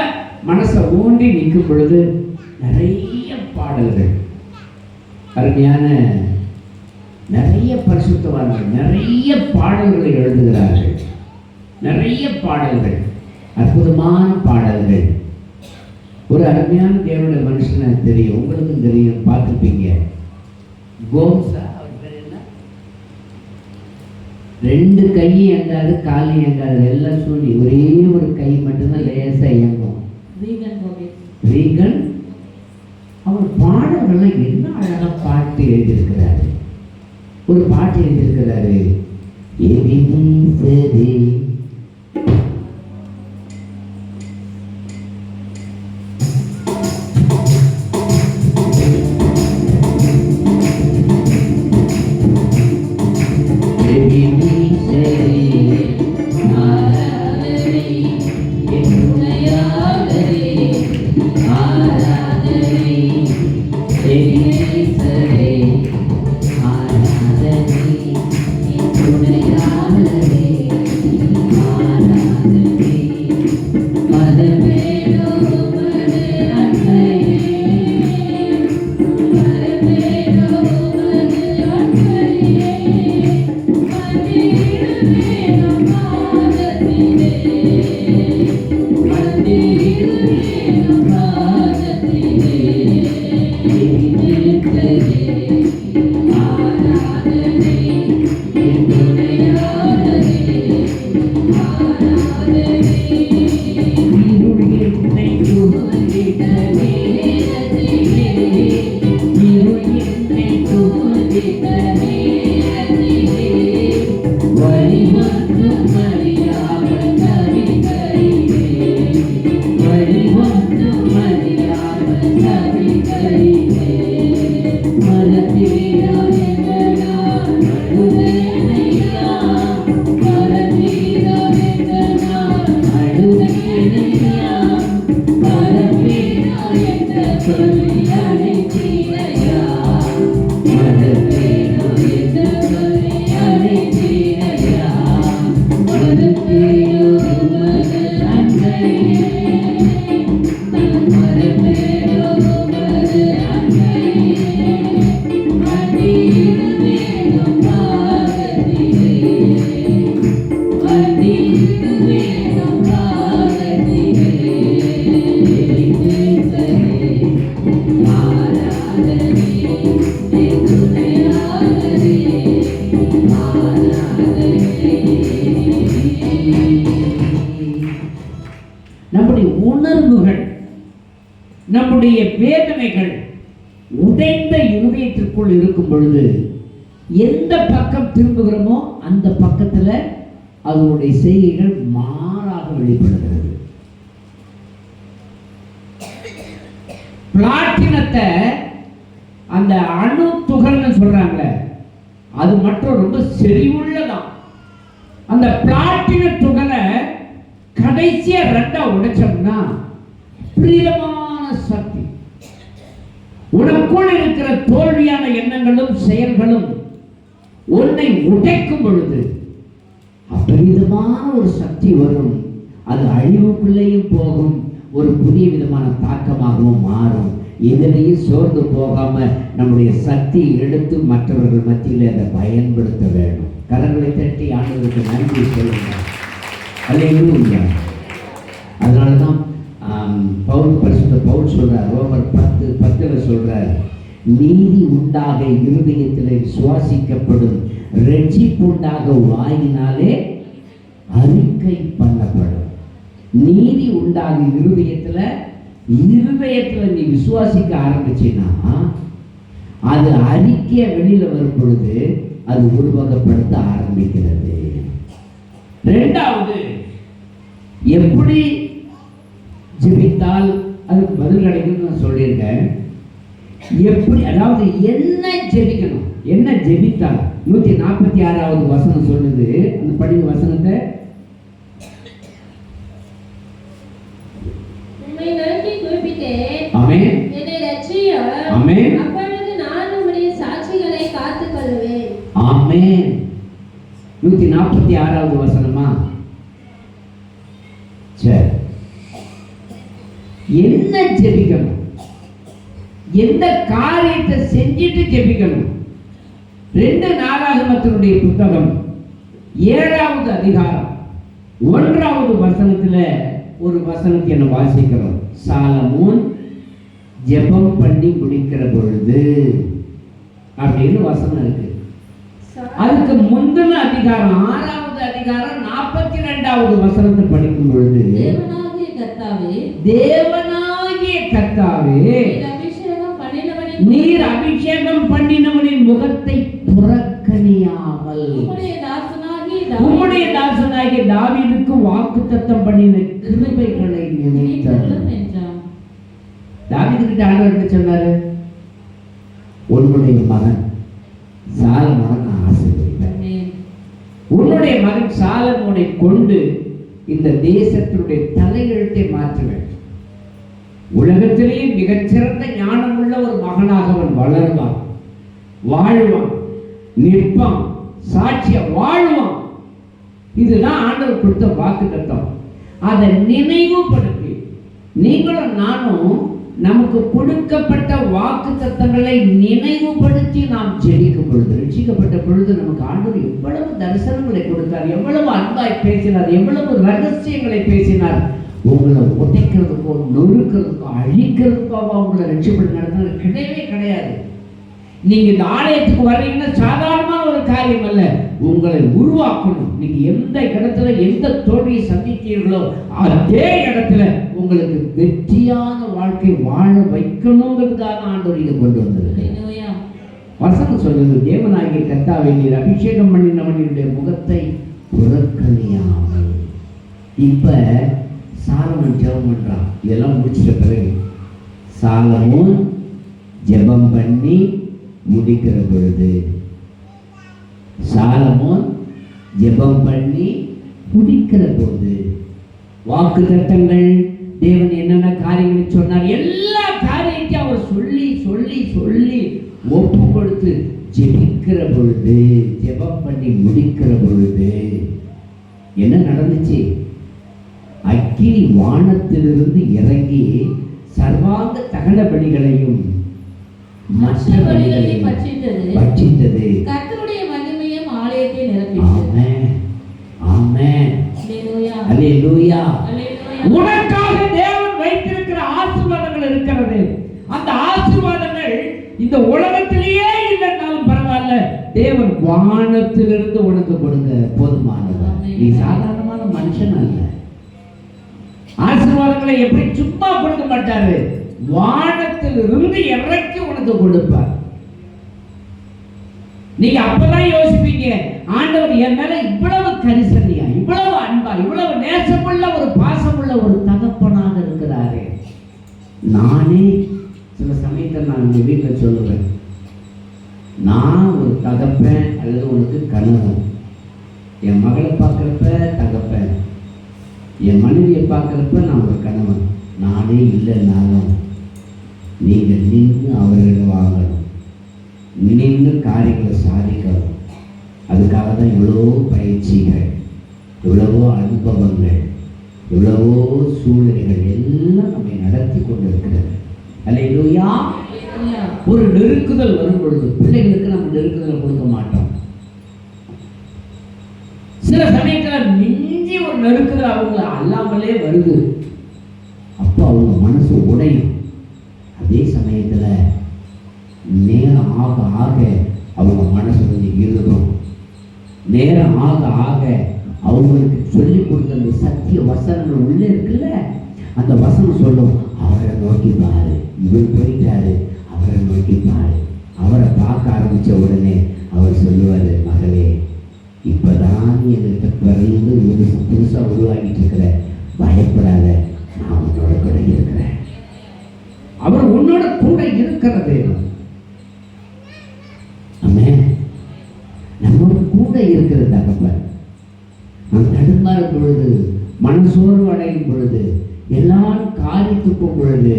மனசை ஊண்டி நிற்கும் பொழுது நிறைய பாடல்கள், அருமையான நிறைய பரிசுத்தவான்கள் நிறைய பாடல்களை எழுதுகிறார்கள். நிறைய பாடல்கள், அற்புதமான பாடல்கள். ஒரு அருமையான தேவனுடைய மனுஷனை தெரியும், உங்களுக்கும் தெரியும், பார்த்துருப்பீங்க. கோம்சா, அவர் பேர் என்ன, 2 கையும் இயங்காது, காலும் இயங்காது, எல்லாம் சூழி ஒரே ஒரு கை மட்டும்தான் லேசா இயங்கும். ரீகன். அவர் பாடல்கள்லாம் என்ன அழகா பாட்டு எழுதியிருக்கிறாரு. ஒரு பாட்டு எழுதியிருக்கிறாரு, சரி நம்முடைய வேதனைகள் உடைந்த இருதயத்திற்குள் இருக்கும் பொழுது எந்த பக்கம் திரும்புகிறோமோ அந்த பக்கத்துல அதனுடைய செய்கைகள் மாறாக வெளிப்படுகிறது. பிளாட்டினத்தை அந்த அணு துகள்னு சொல்றாங்க, அது மட்டும் ரொம்ப செறிவுள்ளதான். அந்த பிளாட்டின துகளை கடைசியா ரெண்டா உடைச்சோம்னா பிரீதமான சக்தி, உனக்குள் இருக்கிற தோல்வியான எண்ணங்களும் செயல்களும் உன்னை உடைக்கும் பொழுது அபரிதமான ஒரு சக்தி வரும். அது அழிவுக்குள்ளேயும் போகும், ஒரு புதிய விதமான தாக்கமாகவும் மாறும். எதிலையும் சோர்ந்து போகாம நம்முடைய சக்தியை எடுத்து மற்றவர்கள் மத்தியில் அதை பயன்படுத்த வேண்டும். கரங்களை தட்டி ஆண்டவருக்கு நன்றி சொல்லுங்க. அல்லேலூயா. அதனாலதான் பரிசுத்த பவுல் சொல்றார், ரோமர் 10:10 சொல்றார், நீதி உண்டாக இருதயத்திலே விசுவாசிக்கப்படும், ரட்சிப்பு உண்டாக வாயினாலே அறிக்கை பண்ணப்படும். நீதி உண்டாக இருதயத்துல நீ விசுவாசிக்க ஆரம்பிச்சின்னா அது அறிக்கைய வெளியில வரும் பொழுது அது உருவகப்படுத்த ஆரம்பிக்கிறது. இரண்டாவது, எப்படி ஜெபித்தால் அதுக்கு பதில் கிடைக்கும் நான் சொல்லியிருக்கேன். எப்படி, அதாவது என்ன ஜெபிக்கணும், என்ன ஜெபித்தால். 146வது வசனம் சொல்லுது, அந்த படிங்க வசனத்தை. ஆமென். என்னை ரட்சியும். ஆமென். அப்பொழுது நான் உம்முடைய சாட்சிகளை காத்துக்கொள்வேன். ஆமென். 146வது வசனமா? சரி, என்ன ஜெபிக்கணும், எந்த காரியத்தை செஞ்சிட்டு ஜெபிக்கணும்? 2 நாளாகமத்தினுடைய புத்தகம் 7வது அதிகாரம் 1வது வசனத்துல ஒரு வசனத்தை என்ன வாசிக்கிறோம். சாலமோன் ஜெபம் பண்ணி முடிக்கிற பொழுது அப்படின்னு வசனம் இருக்கு. அதுக்கு முந்தின அதிகாரம் 6வது அதிகாரம் 42வது வசனத்தை படிக்கும் பொழுது, தேவனாகிய கர்த்தாவே நீர் அபிஷேகம் பண்ணினவனின் முகத்தை புறக்கணியாமல் உம்முடைய தாசனாகிய தாவீதுக்கு வாக்குத்தத்தம் பண்ணின கிருபைகளை நினைத்தார். தாவீது கிட்ட ஆண்டவர் என்ன சொன்னாரு? உன்னுடைய மகன் சாலமோனை நான் ஆசீர்வதிப்பேன். உன்னுடைய மகன் சாலமோனை கொண்டு இந்த தேசத்தினுடைய தலையெழுத்தை மாற்றுவேன். உலகத்திலேயே மிகச்சிறந்த ஞானம் உள்ள ஒரு மகனாக அவன் வளருவான், வாழ்வான், நிற்பான், சாட்சிய வாழ்வான். இதுதான் ஆண்டவர் கொடுத்த வாக்குத்தத்தம். அதை நினைவுபடுத்தி நீங்களும் நானும் நமக்கு கொடுக்கப்பட்ட வாக்குத்தத்தங்களை நினைவுபடுத்தி நாம் ஜெபிக்கும் பொழுது, ரட்சிக்கப்பட்ட பொழுது நமக்கு ஆண்டவர் எவ்வளவு தரிசனங்களை கொடுத்தார், எவ்வளவு அன்பாய் பேசினார், எவ்வளவு ரகசியங்களை பேசினார். உங்களை உடைக்கிறதுக்கோ நொறுக்கிறதுக்கோ அழிக்கிறதுக்கோ உங்களை ரட்சிப்பட்டு நடத்துறது கிடையவே கிடையாது. நீங்க இந்த ஆலயத்துக்கு வர்றீங்கன்னா சாதாரணமான ஒரு காரியம் அல்ல, உங்களை உருவாக்கணும். நீங்க எந்த இடத்துல எந்த தோல்வியை சந்தித்தீர்களோ அதே இடத்துல உங்களுக்கு வெற்றியான வாழ்க்கை வாழ வைக்கணுங்கிறதுக்காக ஆண்டவர் இதை கொண்டு வந்திருக்கு. வசனம் சொல்லுது, தேவனாகிய கர்த்தாவே நீர் அபிஷேகம் பண்ணினவனுடைய முகத்தை புறக்கணியாமல். இப்ப சாலமோன் ஜெபம் பண்றான். இதெல்லாம் முடிச்சிட்ட பிறகு சாலமோன் ஜெபம் பண்ணி முடிக்கிற பொழுது, சாலமோன் ஜெபம் பண்ணி முடிக்கிற போது வாக்குத்தத்தங்கள், தேவன் என்னென்ன காரியங்களை சொன்னார், எல்லா காரியத்தையும் அவர் சொல்லி சொல்லி சொல்லி ஒப்பு கொடுத்து ஜெபிக்கிற பொழுது, ஜெபம் பண்ணி முடிக்கிற பொழுது என்ன நடந்துச்சு? அக்கினி வானத்திலிருந்து இறங்கி சர்வாங்க தகன பலிகளையும் மற்ற பலிகளையும் பட்சித்தது. கர்த்தருடைய மகிமையும் ஆலயத்தை நிரப்பியது. ஆமென், ஆமென், அல்லேலூயா, அல்லேலூயா. உனக்காக தேவன் வைத்திருக்கிற ஆசீர்வாதங்கள் இருக்கிறது. அந்த ஆசீர்வாதங்கள் இந்த உலகத்திலேயே இல்லைன்னாலும் பரவாயில்ல, தேவன் வானத்திலிருந்து உனக்கு கொடுக்க போதுமானவர். நீ சாதாரணமான மனுஷன் அல்ல. ஆசீர்வாதங்களை எப்படி சும்மா கொடுக்க மாட்டாரு, வானத்தில் இருந்து இறக்கி உனக்கு கொடுப்பார். நீங்க அப்பதான் யோசிப்பீங்க, ஆண்டவர் என் மேல இவ்வளவு கரிசனையா, இவ்வளவு அன்பா, இவ்வளவு நேசமுள்ள ஒரு பாசமுள்ள ஒரு தகப்பனாக இருக்கிறாரே. நானே சில சமயத்தில் நான் எங்க வீட்டில் சொல்லுவேன், நான் ஒரு தகப்பன் அல்லது உனக்கு கணவன். என் மகளை பார்க்குறப்ப தகப்பன், என் மனைவியை பார்க்குறப்ப நான் ஒரு கணவன். நானே இல்லைன்னாலும் நீங்கள் நின்று அவர்களை வாங்கணும், நின்று காரியங்களை சாதிக்கணும். அதுக்காக தான் இவ்வளோ பயிற்சிகள், இவ்வளவோ அனுபவங்கள், இவ்வளவோ சூழ்நிலைகள் எல்லாம் நம்மை நடத்தி கொண்டு இருக்கிறது. அல்லேலூயா. ஒரு நெருக்குதல் வரும் பொழுது பிள்ளைகளுக்கு நம்ம நெருக்குதல் கொடுக்க மாட்டோம். சில சமயத்தில் மிஞ்சி ஒரு நெருக்குதல் அவங்க அல்லாமலே வருது. அப்போ அவங்க மனசு உடையும். அதே சமயத்தில் நேரம் ஆக ஆக அவங்க மனசு கொஞ்சம் இருக்கும். நேரம் ஆக ஆக அவங்களுக்கு சொல்லி கொடுத்த அந்த சத்திய வசனங்கள் உள்ளே இருக்குல்ல, அந்த வசனம் சொல்லும், அவரை நோக்கி பாரு, இவர் போயிட்டாரு, அவரை நோக்கி பாரு. அவரை பார்க்க ஆரம்பித்த உடனே அவர் சொல்லுவார், மகளே இப்போதான் என்கிட்ட பிறந்து ஒரு புதுசாக உருவாகிட்டு இருக்கிற, பயப்படாத, நான் உன்னோட கூட இருக்கிறேன். அவர் உன்னோட கூட இருக்கிறது. நம்மோட கூட இருக்கிற தகப்பன். நான் தடுமாறும் பொழுது, மனசோர்வு அடையும் பொழுது, எல்லாரும் காரி துப்பும் பொழுது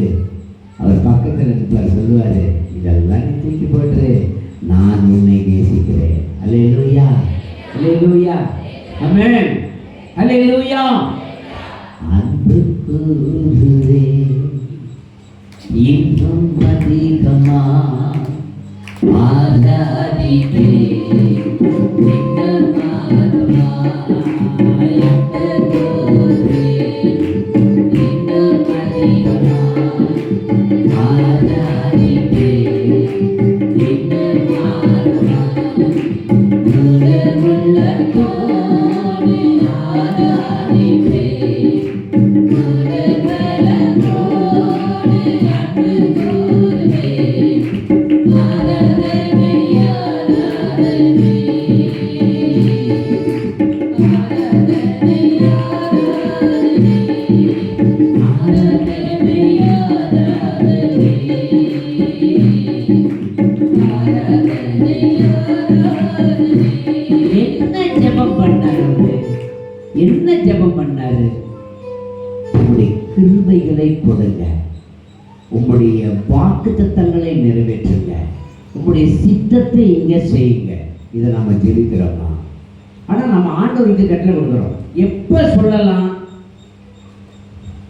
அவர் பக்கத்தில் இருப்பார், சொல்லுவார், இதெல்லாம் தூக்கி போட்டு நான் உன்னை நேசிக்கிறேன். அல்லேலூயா, அல்லேலூயா, ஆமென், அல்லேலூயா. அன்பு கூறுதே இன்னும் அதிகமா ஆராதிப்பே என்ன ஜெபம் பண்ணாரு? உங்களுடைய கிருபைகளை கொடுங்க, உங்களுடைய வாக்குத்தத்தங்களை நிறைவேற்றுங்க, உங்களுடைய சித்தத்தை இங்க செய்யுங்க. இதை நம்ம ஜெபிக்கிறோமா? ஆனா நம்ம ஆண்டவருக்கு கட்டளை கொடுக்குறோம். எப்ப சொல்லலாம்?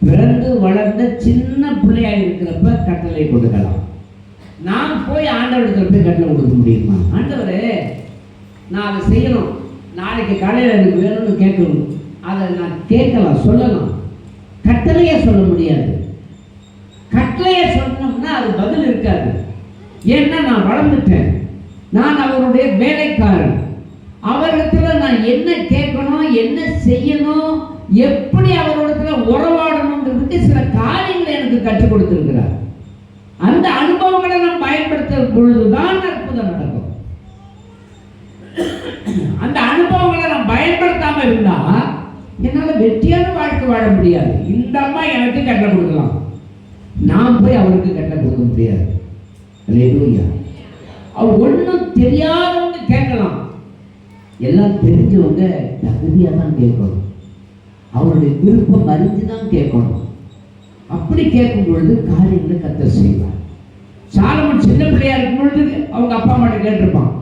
பிறந்து வளர்ந்த சின்ன பிள்ளையா இருக்கிறப்ப கட்டளை கொடுக்கலாம். நான் போய் ஆண்டவருக்கு போய் கட்டளை கொடுக்க முடியுமா? ஆண்டவரே நான் அதை செய்யணும், நாளைக்கு காலையில் எனக்கு வேணும்னு கேட்கணும், அதை நான் கேட்கலாம், சொல்லலாம். கட்டளையை சொல்ல முடியாது. கட்டளையை சொன்னோம்னா அது பதில் இருக்காது. ஏன்னா நான் வளர்ந்துட்டேன், நான் அவருடைய வேலைக்காரன். அவரிடத்துல நான் என்ன கேட்கணும், என்ன செய்யணும், எப்படி அவரிடத்துல உறவாடணுன்றதுக்கு சில காரியங்களை எனக்கு கற்றுக் கொடுத்திருக்கிறார். அந்த அனுபவங்களை நாம் பயன்படுத்தும் பொழுதுதான் அற்புதம் நடக்கும். அந்த அனுபவங்களை நாம் பயன்படுத்தாம இருந்தா என்னால வெற்றியான வாழ்க்கை வாழ முடியாது. இந்த அம்மா எனக்கு கட்டளை கொடுக்கலாம், நான் போய் அவருக்கு கட்டளை கொடுக்க முடியாது. அல்லேலூயா. அவர் ஒன்றும் தெரியாதவங்க கேட்கலாம், எல்லாம் தெரிஞ்சவங்க தகுதியா தான் கேட்கணும், அவருடைய விருப்பம் அறிஞ்சுதான் கேட்கணும். அப்படி கேட்கும் பொழுது காரியங்களை கர்த்தர் செய்வார். சாலமன் சின்ன பிள்ளையா இருக்கும் பொழுது அவங்க அப்பா அம்மா கேட்டிருப்பான்.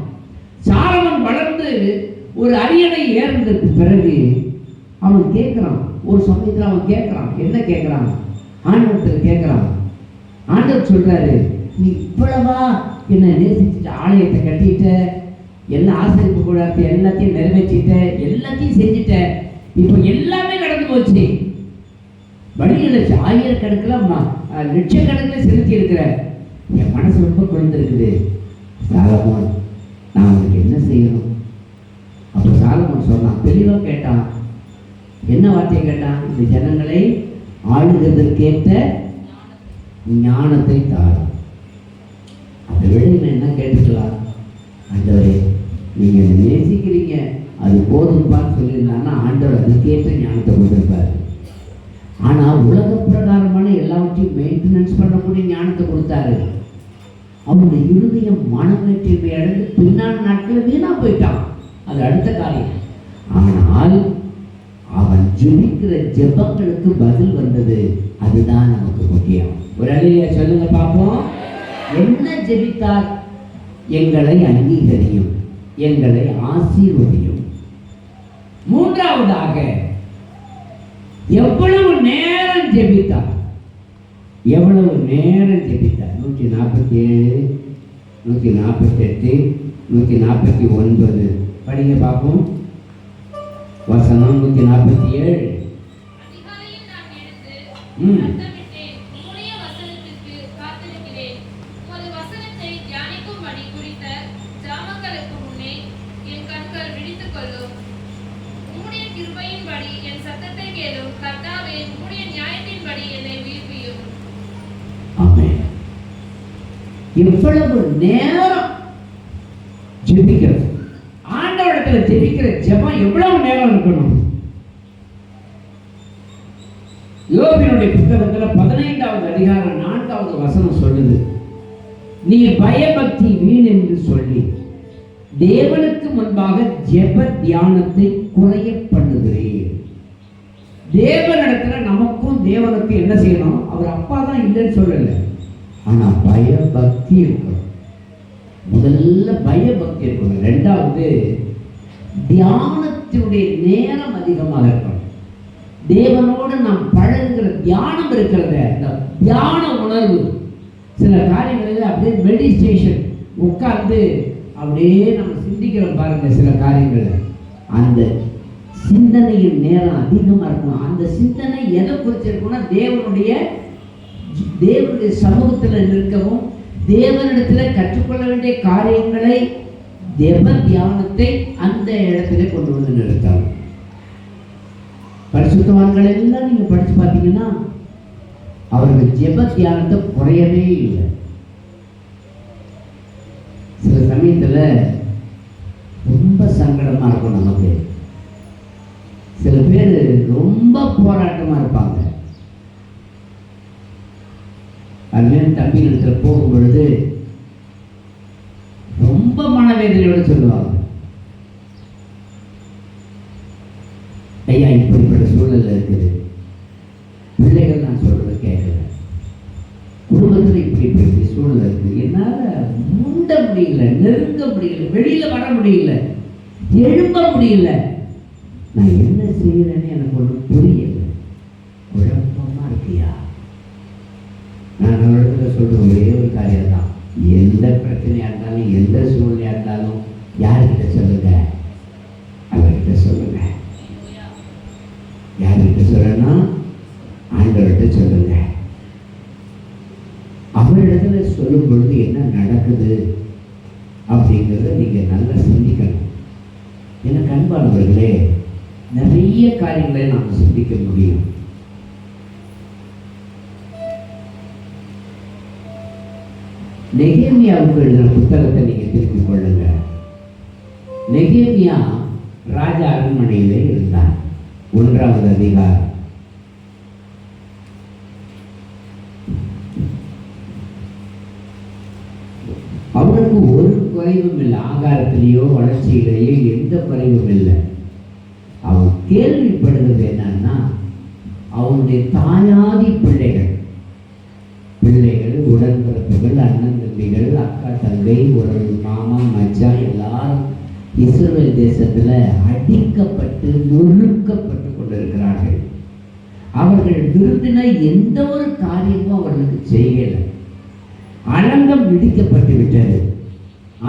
சாலமன் வளர்ந்து ஒரு அரியணை ஏறினதுக்கு பிறகு அவன் கேட்கிறான். ஒரு சமயத்தில் அவன் கேட்கிறான். என்ன கேட்கிறான்? ஆண்டவத்தில் கேட்கிறான். ஆண்டவர் சொல்றாரு, நீ இவ்வளவா என்ன நேசிச்சுட்ட, ஆலயத்தை கட்டிட்ட, எல்லா ஆசிரியப்பு கூடாது எல்லாத்தையும் நிறைவேற்றிட்ட, எல்லாத்தையும் செஞ்சுட்ட, இப்போ எல்லாமே நடந்து போச்சு, வழியில் ஆயிரக்கணக்கில் லட்சக்கணக்கில் செலுத்தி இருக்கிற, என் மனசு ரொம்ப குழந்திருக்குது. சாலமோன், நான் உனக்கு என்ன செய்யணும்? அப்போ சாலமோன் சொன்னான், தெளிவாக கேட்டான். என்ன வார்த்தையை கேட்டான்? இந்த ஜனங்களை ஆளுகிறதற்கேற்ற ஞானத்தை தாரும். அதை விட இன்னும் என்ன கேட்டுக்கலாம்? ஆண்டவரே, நீங்கள் என்னை நேசிக்கிறீங்க, அது போதும்பான்னு சொல்லியிருந்தாங்கன்னா ஆண்டவர் அதுக்கேற்ற ஞானத்தை கொடுத்துருப்பாரு. ஆனால் உலக பிரகாரமான எல்லாவற்றையும் மெயின்டெனன்ஸ் பண்ணக்கூடிய ஞானத்தை கொடுத்தாரு. அவனுடைய இருதயம் மனநெற்றிமை அடைந்து பின்னாடி நாட்களில் வீணா போயிட்டான். அது அடுத்த காரியம். ஆனால் அவன் ஜெபிக்கிற ஜெபங்களுக்கு பதில் வந்தது. அதுதான் நமக்கு முக்கியம். ஒரு அல்லேலூயா சொல்லுங்க பார்ப்போம். என்ன ஜெபித்தார்? எங்களை அங்கீகரியும், எங்களை ஆசீர்வதியும். மூன்றாவதாக எவ்வளவு நேரம் ஜெபித்தார்? எவ்வளவு நேரம் ஜெபித்தார்? 147, 148, 149 படிங்க பார்ப்போம். வசனம் 147. அதிகாலையில் நான் எழுந்து சத்தமிட்டேன், உம்முடைய வசனத்திற்கு காத்திருக்கிறேன். உமது வசனத்தை தியானிக்கும்படி குறித்த ஜாமங்களுக்கு முன்னே என் கண்கள் விழித்துக் கொள்ளும். உம்முடைய கிருபையின்படி என் சத்தத்தை கேளும். கர்த்தாவே, உம்முடைய நியாயத்தின்படி என்னை உயிர்ப்பியும். ஆமென். எவ்வளவு நேரம் ஜெபிக்கிறது? ஆண்டவரிடத்துல ஜெபிக்கிற ஜெபம் எவ்வளவு நேரம் இருக்கணும்? யோபினுடைய புத்தகத்துல 15வது அதிகாரம் 4வது வசனம் சொல்லுது, நீ பயபக்தி வீண் என்று சொல்லி தேவனுக்கு முன்பாக ஜெப தியானத்தை குறைய பண்ணுகிறேன். தேவனிடத்துல நமக்கும் தேவனுக்கும் என்ன செய்யணும்? அவர் அப்பா தான் இல்லைன்னு சொல்லல, ஆனா பயபக்தி இருக்கணும். முதல்ல பயபக்தி இருக்கணும். ரெண்டாவது தியானத்தினுடைய நேரம் அதிகமாக இருக்கணும். தேவனோடு நாம் பழகுகிற தியானம் இருக்கிறத, இந்த தியான உணர்வு. சில காரியங்களில் அப்படியே மெடிடேஷன் உட்கார்ந்து அப்படியே நம்ம சிந்திக்கிறோம் பாருங்க. சில காரியங்கள் அந்த சிந்தனையின் நேரம் அதிகமாக இருக்கணும். அந்த சிந்தனை எதை குறித்து இருக்கும்னா தேவனுடைய சமூகத்தில் நிற்கவும், தேவனிடத்தில் கற்றுக்கொள்ள வேண்டிய காரியங்களை, தேவ தியானத்தை அந்த இடத்துல கொண்டு வந்து நிறுத்தணும். பரிசுத்தவான்கள் எல்லாம் நீங்க படிச்சு பார்த்தீங்கன்னா அவர்கள் ஜெப தியானத்தை குறையவே இல்லை. சில சமயத்துல ரொம்ப சங்கடமா இருக்கும் நமக்கு. சில பேர் ரொம்ப போராட்டமா இருப்பாங்க. அதுமாதிரி தம்பிகளிடத்துல போகும் பொழுது ரொம்ப மனவேதனையோடு சொல்லுவாங்க, ஐயா இப்படிப்பட்ட சூழல்ல இருக்குது, பிள்ளைகள் நான் சொல்றதை கேட்கல, குடும்பத்தில் இப்படி சூழல் இருக்குது, என்னால மூண்ட முடியல, நெருங்க முடியல, வெளியில வர முடியல, எழும்ப முடியல, நான் என்ன செய்யறேன்னு எனக்கு ஒன்றும் புரியல, குழப்பமா இருக்கியா? நான் இடத்துல சொல்ற ஒரே ஒரு காரியம் தான், எந்த பிரச்சனையா இருந்தாலும், எந்த சூழ்நிலையா இருந்தாலும் யார்கிட்ட சொல்லுங்க? அவர்கிட்ட சொல்லுங்க. யார்கிட்ட சொல்லணும்னா ஆண்டவர்கிட்ட சொல்லுங்க. அவரிடத்துல சொல்லும் பொழுது என்ன நடக்குது அப்படிங்கிறத நீங்க நல்லா சிந்திக்கணும். எனக்கு அன்பானவர்களே, நிறைய காரியங்களை நாம் சிந்திக்க முடியும். நெகேமியாவுக்கு எழுதின புத்தகத்தை நீங்க திருப்பிக் கொள்ளுங்க. நெகேமியா ராஜா அரண்மனையிலே இருந்தார். 1வது அதிகாரம். அவனுக்கு ஒரு குறைவும் இல்லை, ஆகாரத்திலேயோ வளர்ச்சியிலேயோ எந்த குறைவும் இல்லை. அவன் கேள்விப்படுகிறது என்னன்னா, அவனுடைய தாயாதி பிள்ளைகள், உடன்பிறப்புகள், அண்ணன் தம்பிகள், அக்கா தங்கை, ஒரு மாமா மச்சான் எல்லாரும் இஸ்ரவேல் தேசத்துல அடிக்கப்பட்டு நொறுக்கப்பட்டு கொண்டிருக்கிறார்கள். அவர்கள் விரும்பின எந்த ஒரு காரியமும் அவர்களுக்கு செய்யல. அலங்கம் இடிக்கப்பட்டு விட்டது,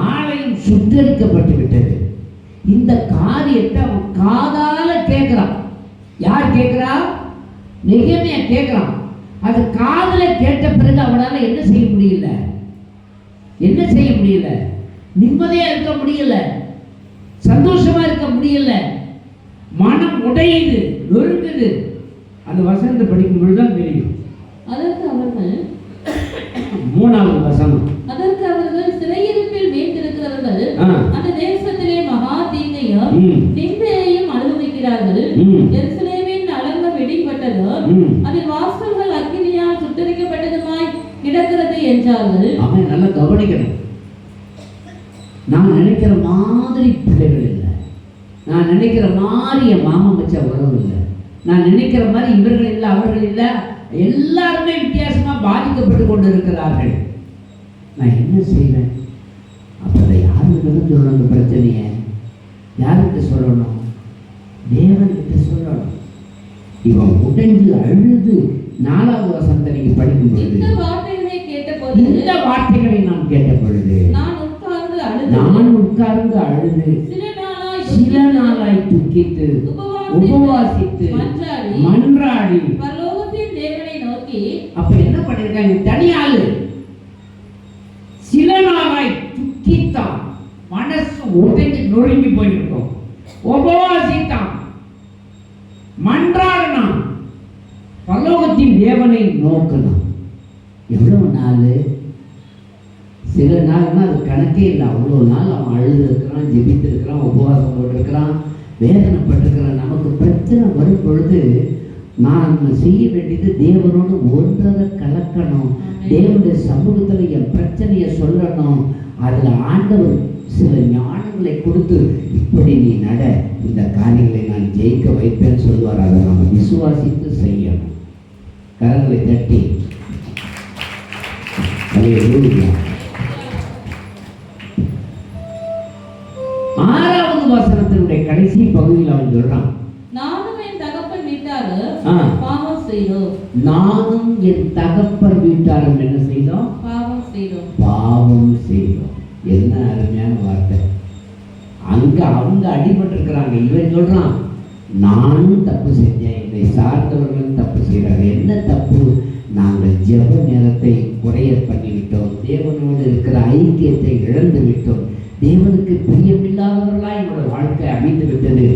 ஆலயம் சுட்டரிக்கப்பட்டு விட்டது. இந்த காரியத்தை அவன் காதால கேட்கிறான். யார் கேட்கிறா? நெகேமியா கேட்கிறான். அது காதுல கேட்ட பிறகு அவனால என்ன செய்ய முடியல? நிம்மதியா இருக்க முடியல, சந்தோஷமா இருக்க முடியல, மனம் உடையுது, நொறுங்குது. அந்த வசனத்தை படிக்கும் பொழுதுதான் தெரியும். அதற்கு அவன் என்றார்கள். ம். எருசலேமின் அலங்கம் இடிபட்டது, ம். அதன் வாசல்கள் அக்கினியால் சுட்டரிக்கப்பட்டதுமாய் கிடக்கிறது என்றார்கள். அவன் நல்லா கவனிக்கணும். நான் நினைக்கிற மாதிரி பிள்ளைகள் இல்லை, நான் நினைக்கிற மாதிரி என் மாமா வச்ச உறவு இல்லை, நான் நினைக்கிற மாதிரி இவர்கள் இல்லை அவர்கள் இல்லை, எல்லாருமே வித்தியாசமா பாதிக்கப்பட்டு கொண்டு இருக்கிறார்கள். நான் என்ன செய்வேன்? அப்ப அதை யாருக்கிட்ட சொல்லணும்? அந்த பிரச்சனையை யாருக்கிட்ட சொல்லணும்? தேவன்கிட்ட சொல்லணும். இவன் உடைந்து அழுது 4வது வசனத்தை நீங்க படிக்கும் இந்த பொழுது, வார்த்தைகளை கேட்டபோது இந்த வார்த்தைகளை நான் கேட்ட பொழுது நான் உட்கார்ந்து அழுது சில நாளாய் துக்கித்து உபவாசித்து மன்றாடி பரலோகத்தின் தேவனை நோக்கி. அப்ப என்ன பண்ணிருக்காங்க? தனியாளு சில நாளாய் துக்கித்தான், மனசு உடைஞ்சு நொறுங்கி போயிருக்கும், உபவாசித்தான், மன்றாடினான், பரலோகத்தின் தேவனை நோக்கினான். எவ்வளவு நாள்? சில நாள்னா அது கணக்கே இல்லை. அவ்வளோ நாள் அவன் அழுது இருக்கிறான், ஜெபித்து இருக்கிறான், உபவாசம் போட்டிருக்கிறான், வேதனைப்பட்டிருக்கிறான். நமக்கு பிரச்சனை வரும் பொழுது நான் செய்ய வேண்டியது தேவனோடு ஒன்றரை கலக்கணும், தேவனுடைய சமூகத்தில் என் பிரச்சனையை சொல்லணும். அதில் ஆண்டவர் சில ஞானங்களை கொடுத்து இப்படி நீ நட, இந்த காரியங்களை நான் ஜெயிக்க வைப்பேன்னு சொல்லுவார். அதை நம்ம விசுவாசித்து செய்யணும். கரங்களை தட்டி அல்லேலூயா. 6வது வசனத்தினுடைய கடைசி பகுதியில் அவன் சொல்றான், நானும் என் தகப்பன் வீட்டாரு ஆ. பாவம் செய்தோம். நானும் என் தகப்பன் வீட்டாரும் என்ன செய்தோம்? பாவம் செய்தோம். பாவம் செய்தோம். என்ன அருமையான வார்த்தை! அங்க அவங்க அடிபட்டு இருக்கிறாங்க, இவன் சொல்றான் நானும் தப்பு செஞ்சேன், என்னை சார்ந்தவர்களும் தப்பு செய்கிறாங்க. என்ன தப்பு? நாங்கள் ஜெப நேரத்தை குறைய பண்ணிவிட்டோம், தேவனோடு இருக்கிற ஐக்கியத்தை இழந்து விட்டோம், தேவனுக்கு பிரியமில்லாதவர்களாக என்னோட வாழ்க்கை அமைந்து விட்டது.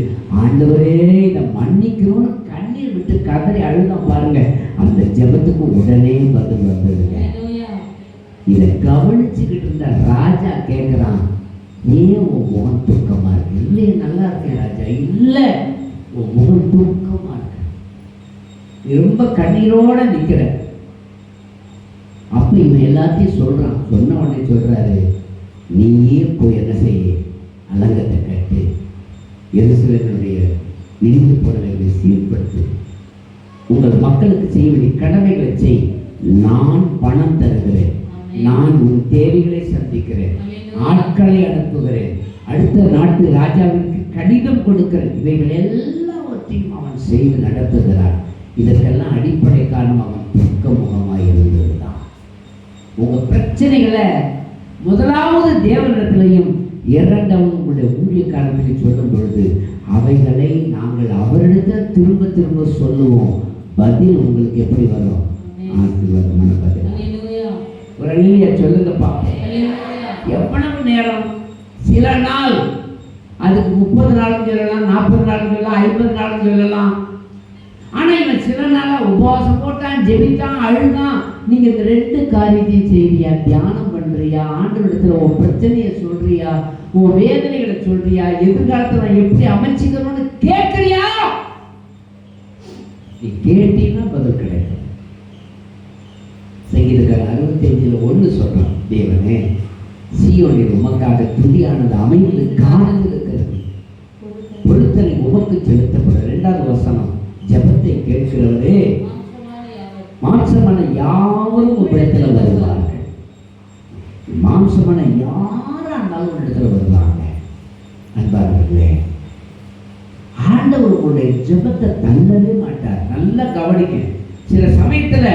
ஆண்டவரே இதை மன்னிக்கணும்னு கண்ணீர் விட்டு கதறி அழுதான் பாருங்க. அந்த ஜெபத்துக்கு உடனே பதில் வந்ததுங்க. ஹல்லேலூயா. இதை கவனிச்சுக்கிட்டு இருந்த ராஜா கேட்குறான், ஏன் உன் முகம் தூக்கமா இருக்கு? இல்லையே, நல்லா இருக்கேன் ராஜா. இல்லை, உன் முகம் தூக்கமா இருக்கு, நீ ரொம்ப கண்ணீரோட நிற்கிற. அப்ப இவன் எல்லாத்தையும் சொல்றான். சொன்ன உடனே சொல்றாரு, நீயே போய் என்ன செய்ய? அலங்கத்தை கட்டு, எருசலேமினுடைய இடிந்து போனவைகளை சீர்படுத்து, உங்கள் மக்களுக்கு செய்ய வேண்டிய கடமைகளை செய், நான் பணம் தருகிறேன், நான் உன் தேவைகளை சந்திக்கிறேன், ஆட்களை அனுப்புகிறேன், அடுத்த நாட்டு ராஜாவிற்கு கடிதம் கொடுக்கிறேன். இவைகள் எல்லாவற்றையும் அவன் செய்து நடத்துகிறான். இதற்கெல்லாம் அடிப்படை காரணம் அவன் துக்க முகமாய் இருந்ததுதான். உங்க பிரச்சனைகளை முதலாவது தேவனிடத்திலையும் இரண்டாவது உங்களுடைய ஊழிய காலத்திலையும் சொல்லும் பொழுது அவைகளை நாங்கள் அவரிடத்தில் திரும்ப திரும்ப சொல்லுவோம். பதில் உங்களுக்கு எப்படி வரும்? ஆசீர்வாதமான பதில். ஹல்லேலூயா. ஒரு அல்லேலூயா சொல்லுங்கப்பா. ஹல்லேலூயா. எவ்வளவு நேரம்? சில நாள், அதுக்கு 30 நாளும் சொல்லலாம், 40 நாளும் சொல்லலாம், 50 நாளும் சொல்லலாம். ஆனா இவன் சில நாளா உபவாசம் போட்டான், ஜெபித்தான், அழுதான். நீங்க இந்த 2 காரியத்தையும் செய்றியா? தியானம் பண்றியா? ஆண்டவரிடத்துல உன் பிரச்சனையை சொல்றியா? உன் வேதனைகளை சொல்றியா? எதிர்காலத்தை நான் எப்படி அமைச்சுக்கணும்னு கேட்கறியா? நீ கேட்டீங்கன்னா பதில் கிடைக்கும். சங்கீதக்காரர் 65 1 சொல்றான், தேவனே சீயோனில் உமக்காக துதியானது அமைந்து காத்திருக்கிறது, பொருத்தனை உமக்கு செலுத்தப்படும். 2வது வசனம், ஜெபத்தை கேட்கிறவரே மாம்சமான யாவரும் உங்களிடத்துல வருவார்கள். மாம்சமான யாரா இருந்தாலும் உங்களிடத்துல வருவாங்க. அன்பார்களே, ஆண்டவர் உங்களுடைய ஜெபத்தை தள்ளவே மாட்டார். நல்லா கவனிக்க. சில சமயத்துல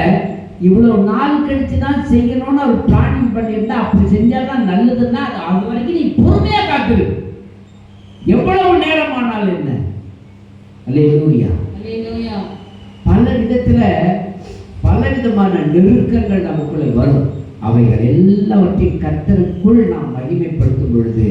இவ்வளவு நாள் கழிச்சு தான் செய்யணும்னு அவர் பிளானிங் பண்ணியிருந்தா, அப்படி செஞ்சாதான் நல்லதுன்னா அது வரைக்கும் நீ பொறுமையா காத்துரு. எவ்வளவு நேரம் ஆனாலும் என்ன. அல்லேலூயா. ஹல்லேலூயா. பல விதத்துல பலவிதமான நெருக்கங்கள் நமக்குள்ளே வரும். அவைகள் எல்லாவற்றையும் கர்த்தருக்குள் நாம் மகிமைப்படுத்தும் பொழுது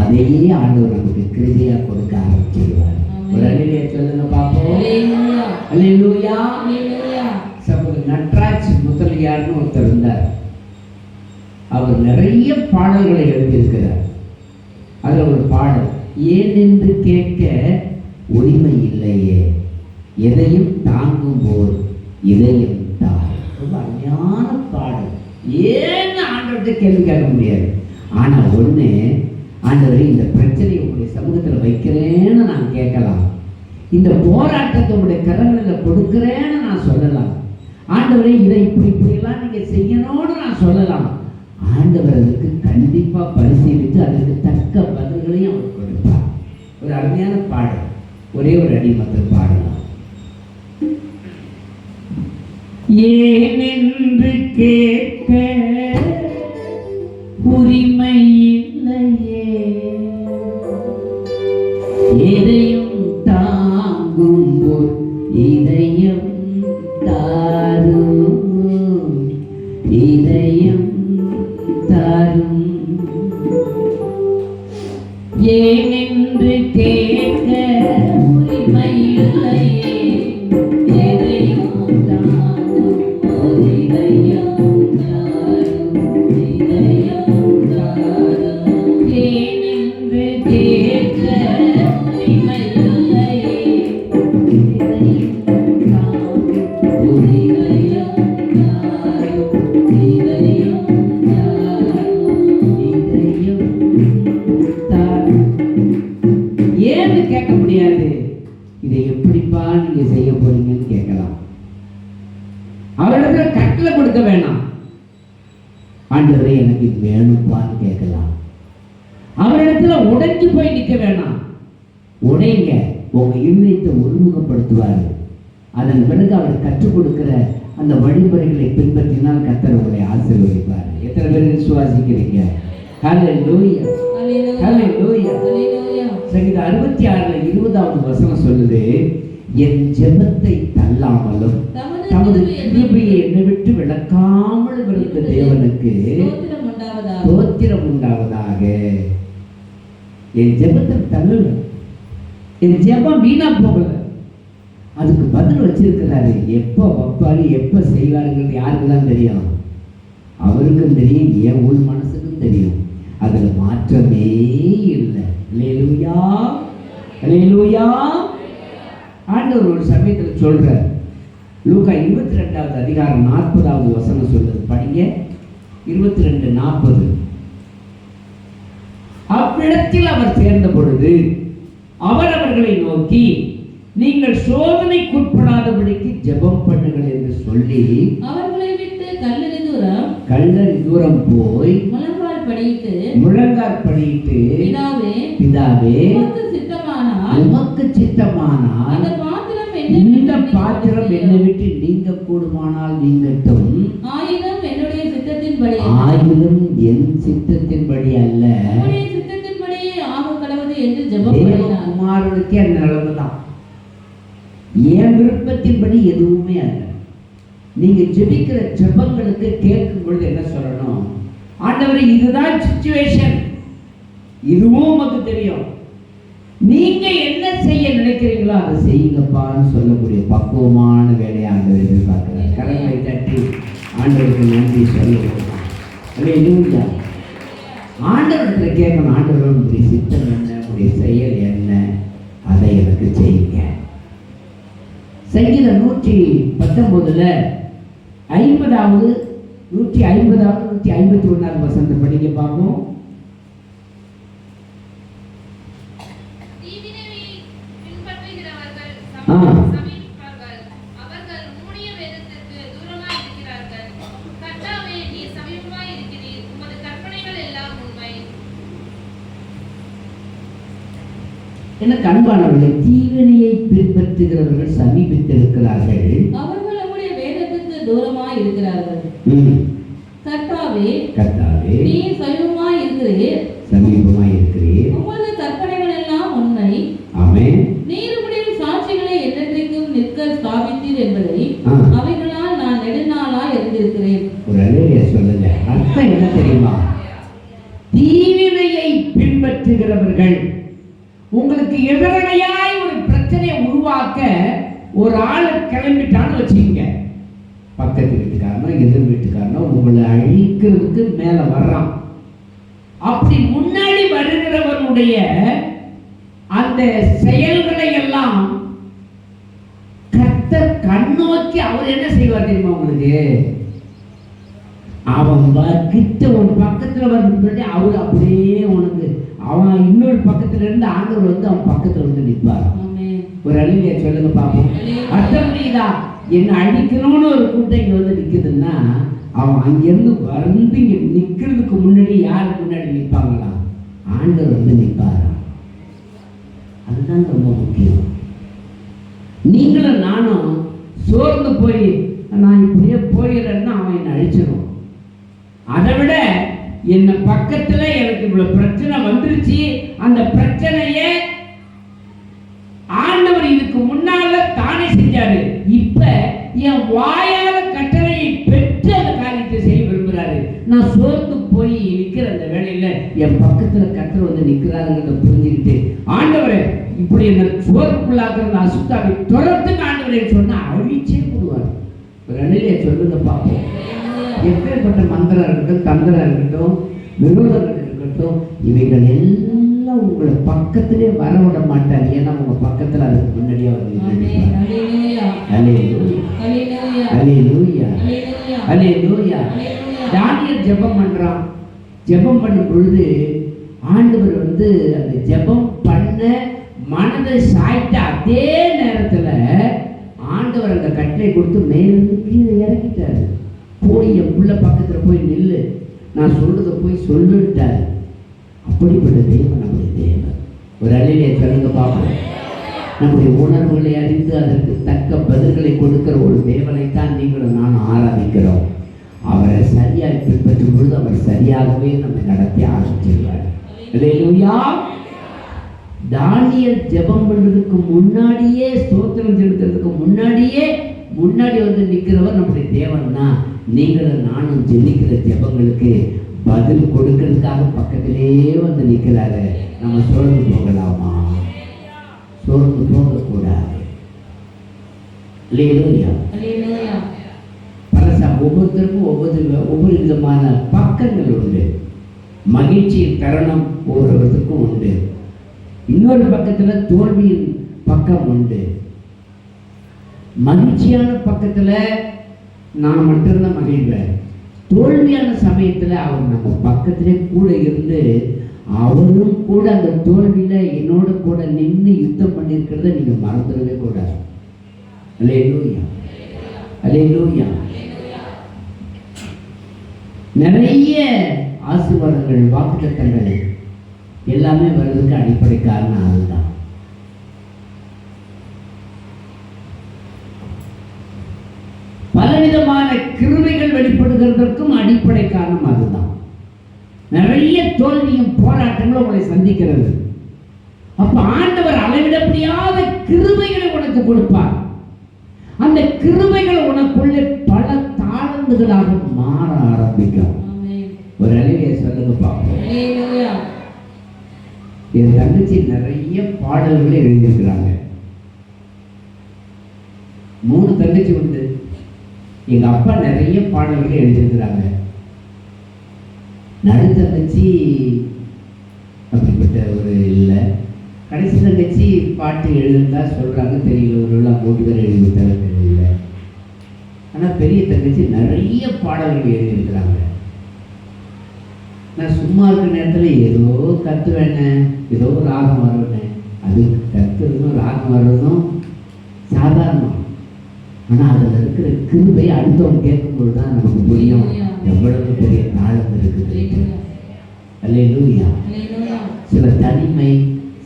அதையே ஆண்டவர் நமக்கு கிருபையா கொடுக்க ஆரம்பிச்சிருவார். ஒரு அல்லேலூயா சொல்லுங்க பாப்போம். ஹல்லேலூயா. அல்லேலூயா. ஹல்லேலூயா. சகோதரர் நட்ராஜ் முதலியார்னு ஒருத்தர் இருந்தார். அவர் நிறைய பாடல்களை எழுதியிருக்கிறார். அதுல ஒரு பாடல், ஏன் என்று கேட்க உரிமை இல்லையே, எதையும் தாங்கும் போர் இதயம் தார். ரொம்ப அருமையான பாடல். ஏன்னு ஆண்டவர்கிட்ட கேள்வி கேட்க முடியாது. ஆனால் ஒன்று, ஆண்டவரே இந்த பிரச்சனையை உங்களுடைய சமூகத்தில் வைக்கிறேன்னு நான் கேட்கலாம். இந்த போராட்டத்தை உங்களுடைய கரங்களில் கொடுக்குறேன்னு நான் சொல்லலாம். ஆண்டவரே இதை இப்படிலாம் நீங்கள் செய்யணும்னு நான் சொல்லலாம். ஆண்டவர் அதுக்கு கண்டிப்பாக பரிசீலித்து அதற்கு தக்க பதில்களையும் அவர் கொடுப்பார். ஒரு அருமையான பாடல், ஒரே ஒரு அடி மாத்திரம் பாடலாம். ஏனென்று கேட்க உரிமை இல்லையே, எதையும் தாங்கும் இதயம் தாரும், இதயம் தாரும். ஏனென்று கேட்க உரிமை இல்லையே, எதையும் தாங்கும் இதயம் தாரும், இதயம் தாரும். ஏனென்று கேட்க உரிமை இல்லையே, இதயம் தாங்கும் இதயம் தாரும், இதயம் தாரும். ஏன்னு கேட்க முடியாது. இதை எப்படிப்பா நீங்க செய்ய போறீங்கன்னு கேட்கலாம். அவரிடத்துல கட்டளை கொடுக்க வேணாம். ஆண்டவரே எனக்கு இது வேணும்ப்பான்னு கேட்கலாம். அவரிடத்துல உடைஞ்சு போய் நிற்க வேணாம். உடைங்க, உங்க இருதயத்தை ஒருமுகப்படுத்துவார். அதன் பிறகு அவர் கற்றுக் கொடுக்கிற அந்த வழிமுறைகளை பின்பற்றினால் கர்த்தர் உங்களை ஆசீர்வதிப்பார். எத்தனை பேர் விசுவாசிக்கிறீங்க? ஹல்லேலூயா, ஹல்லேலூயா. சங்கீதம் 66 20வது வசனம் சொல்லுது, என் ஜெபத்தை தள்ளாமலும் தமது கிருபையை என்னை விட்டு விளக்காமல் இருந்த தேவனுக்கு ஸ்தோத்திரம் உண்டாவதாக. என் ஜெபத்தை தள்ளல, என் ஜெபம் வீணா போகல, அதுக்கு பதில் வச்சிருக்கிறாரு. எப்போ வைப்பாரு, எப்போ செய்வாருங்கிறது யாருக்கு தான் தெரியும்? அவருக்கும் தெரியும், என் உள் மனசுக்கும் தெரியும். அதுல மாற்றமே இல்லை. அல்லேலூயா, அல்லேலூயா. ஆண்டவர் ஒரு சமயத்தில் சொல்றார். லூக்கா 22வது அதிகாரம் 40வது வசனம் சொல்லுது, படிங்க. 22:40. அவ்விடத்தில் அவர் சேர்ந்த பொழுது அவர் அவர்களை நோக்கி, நீங்கள் சோதனைக்குட்படாதபடிக்கு ஜெபம் பண்ணுங்கள் என்று சொல்லி அவர்களை விட்டு கல்லறி தூரம் போய் முழங்கால் படியிட்டு பிதாவே உமக்கு சித்தமானால் இந்த பாத்திரம் என்னை விட்டு நீங்க கூடுமானால் நீங்கட்டும், ஆயினும் என்னுடைய சித்தத்தின்படி, ஆயினும் என் சித்தத்தின்படி அல்ல சித்தத்தின்படியே ஆக கடவுது என்று ஜெபம் பண்ணினார். குமாரனுக்கே அந்த நிலைமை தான். என் விருப்பத்தின்படி எதுவுமே அல்ல. நீங்க ஜெபிக்கிற ஜெபங்களுக்கு கேட்கும் பொழுது என்ன சொல்லணும்? ஆண்டவரே இதுதான் சிச்சுவேஷன், இதுவும் உமக்கு தெரியும், நீங்க என்ன செய்ய நினைக்கிறீங்களோ அதை செய்யுங்கப்பான்னு சொல்லக்கூடிய பக்குவமான வேலையை ஆண்டவர் எதிர்பார்க்கிறார். கரங்களை தட்டி ஆண்டவருக்கு நன்றி சொல்லுவோம். அல்லேலூயா. ஆண்டவரத்துல கேட்கணும், ஆண்டவர் உங்களுடைய சித்தம் என்ன, உங்களுடைய செயல் என்ன, அதை எனக்கு செய்யுங்க. சங்கீதம் 119 50வது 150வது 151வது வசனத்தை படிக்க பார்ப்போம். எனக்கு அன்பானவர்களே, தீவினையை பின்பற்றுகிறவர்கள் சமீபித்திருக்கிறார்கள், அவர்கள் நம்முடைய வேதத்துக்கு தூரமாய் இருக்கிறார்கள். கர்த்தாவே, கர்த்தாவே நீ சமீபமாய் இருக்கிறீர், சமீபமாய் இருக்கிறீர், உமது கற்பனைகள் எல்லாம் உண்மை. ஆமென். நீர் உம்முடைய சாட்சிகளை என்றென்றைக்கும் நிற்க ஸ்தாபித்தீர் என்பதை அவைகளால் நான் நெடுநாளாய் அறிந்திருக்கிறேன். ஒரு அல்லேலூயா சொல்லுங்க. அர்த்தம் என்ன தெரியுமா? தீவினையை பின்பற்றுகிறவர்கள், உங்களுக்கு எதிரணையாய் ஒரு பிரச்சனையை உருவாக்க ஒரு ஆள் கிளம்பிட்டான்னு வச்சுக்கோங்க, பக்கத்து வீட்டுக்காரனோ எதிர் வீட்டுக்காரனோ உங்களை அழிக்கிறதுக்கு மேல வர்றான். அப்படி முன்னாடி வருகிறவனுடைய அந்த செயல்களை எல்லாம் அவர் என்ன செய்வார் தெரியுமா உங்களுக்கு? அவன் கிட்ட ஒரு பக்கத்துல வந்து அவர் அப்படியே உனக்கு அவன் இன்னொரு பக்கத்துல இருந்து ஆண்டவர் வந்து அவன் பக்கத்துல வந்து நிற்பார். ஒரு அழிவியை சொல்லுங்க பார்ப்போம். அர்த்தம் புரியுதா? என்ன அழிக்கணும்னு ஒரு கூட்டம் இங்க வந்து நிக்குதுன்னா அவன் அங்கிருந்து வந்து இங்க நிக்கிறதுக்கு முன்னாடி யாருக்கு முன்னாடி நிற்பாங்களா? ஆண்டவர் வந்து நிற்பாரா? அதுதான் ரொம்ப முக்கியம். நீங்களும் நானும் சோர்ந்து போய் நான் இப்படியே போயிடுறேன்னா அவன் என்னை அழிச்சிடும். அதை விட என்ன பக்கத்துல எனக்கு இவ்வளவு பிரச்சனை வந்துருச்சு, அந்த பிரச்சனையை ஆண்டவர் இதுக்கு முன்னால தானே செஞ்சாரு, இப்ப என் வாயால கட்டளையை பெற்று அந்த காரியத்தை செய்ய விரும்புறாரு. நான் சோர்ந்து போய் நிக்கிற அந்த வேலையில என் பக்கத்துல கர்த்தர் வந்து நிக்கிறாருங்கிறத புரிஞ்சுக்கிட்டு ஆண்டவரே இப்படி என்ன சோர்வுக்குள்ளாக்குற அந்த அசுத்தாவை தொடர்ந்துக்கு ஆண்டவரே சொன்னா அழிச்சே போடுவார். ஒரு அணிலே சொல்லுங்க பார்ப்போம். எப்பேற்பட்ட மந்திரம் இருக்கட்டும், தந்திரம் இருக்கட்டும், விரோதங்கள் இருக்கட்டும், இவைகள் எல்லாம் உங்களை பக்கத்திலே வர விட மாட்டார். ஏன்னா உங்க பக்கத்துல அதுக்கு முன்னாடியே வந்து தானியேல் ஜெபம் பண்றான். ஜெபம் பண்ணும் பொழுது ஆண்டவர் வந்து அந்த ஜெபம் பண்ண மனதை சாய்த்த அதே நேரத்துல ஆண்டவர் அந்த கட்டளை கொடுத்து மேலிருந்து கீழே இறக்கிட்டாரு. போய் என் பிள்ளை பக்கத்துல போய் நில்லு, நான் சொல்றதை போய் சொல்லிட்டாரு. அப்படிப்பட்ட தேவன் நம்முடைய தேவன். ஒரு அழிலே சொல்லுங்க பார்ப்போம். நம்முடைய உணர்வுகளை அறிந்து அதற்கு தக்க பதில்களை கொடுக்கிற ஒரு தேவனைத்தான் நீங்களும் நானும் ஆராதிக்கிறோம். அவரை சரியாக பின்பற்றும் பொழுது அவர் சரியாகவே நம்மை நடத்தி ஆரம்பிச்சிருவார். அல்லேலூயா. தானியேல் ஜெபம் பண்றதுக்கு முன்னாடியே, ஸ்தோத்திரம் செலுத்துறதுக்கு முன்னாடி வந்து நிற்கிறவர் நம்முடைய தேவன் தான். நீங்களும் நானும் ஜெபிக்கிற ஜெபங்களுக்கு பதில் கொடுக்கிறதுக்காக பக்கத்திலே வந்து நிற்கிறாரு. நம்ம சோர்ந்து போகலாமா? சோர்ந்து போகக்கூடாது. ஒவ்வொருத்தருக்கும் ஒவ்வொரு விதமான பக்கங்கள் உண்டு. மகிழ்ச்சியின் தருணம் ஒவ்வொருவருக்கும் உண்டு. இன்னொரு பக்கத்துல தோல்வியின் பக்கம் உண்டு. மகிழ்ச்சியான பக்கத்துல நான் மட்டும்தான் மகிழ்வேன். தோல்வியான சமயத்துல அவர் நம்ம பக்கத்திலே கூட இருந்து அவரும் கூட அந்த தோல்வியில என்னோட கூட நின்று யுத்தம் பண்ணியிருக்கிறத நீங்க மறந்துடவே கூடாது. அல்லேலூயா, அல்லேலூயா. நிறைய ஆசீர்வாதங்கள், வாக்குத்தத்தங்கள் எல்லாமே வருவதற்கு அடிப்படை காரணம் அதுதான். பலவிதமான கிருபைகள் வெளிப்படுகிறதற்கும் அடிப்படை காரணம் அதுதான். நிறைய தோல்வியும் போராட்டங்களும் உங்களை சந்திக்கிறது. அப்ப ஆண்டவர் அளவிட முடியாத கிருபைகளை உனக்கு கொடுப்பார். அந்த கிருபைகள் உனக்குள்ளே பல தாளந்துகளாக மாற ஆரம்பிக்கும். ஒரு அழிவியை சொல்லுங்க பார்ப்போம். என் தங்கச்சி நிறைய பாடல்களை எழுதியிருக்கிறாங்க. 3 தங்கச்சி உண்டு. எங்க அப்பா நிறைய பாடல்களை எழுதியிருக்கிறாங்க. நடுத்தங்கச்சி அப்படிப்பட்ட ஒரு இல்லை. கடைசி தங்கச்சி பாட்டு எழுதுந்தா சொல்றாங்க தெரியல, ஒரு 3 பேர் எழுதிவிட்டாங்க தெரியல. ஆனால் பெரிய தங்கச்சி நிறைய பாடல்கள் எழுதியிருக்கிறாங்க. நான் சும்மா இருக்கிற நேரத்தில் ஏதோ கத்துவேன்னு, ஏதோ ராகம் வருவேன். அது கத்துறதும் ராகம் வர்றதும் சாதாரணம். ஆனால் அதில் இருக்கிற கிருபை அடுத்தவங்க கேட்கும்போது தான் நமக்கு புரியும் எவ்வளவு பெரிய தாளம் இருக்குது. அல்லேலூயா. சில தனிமை,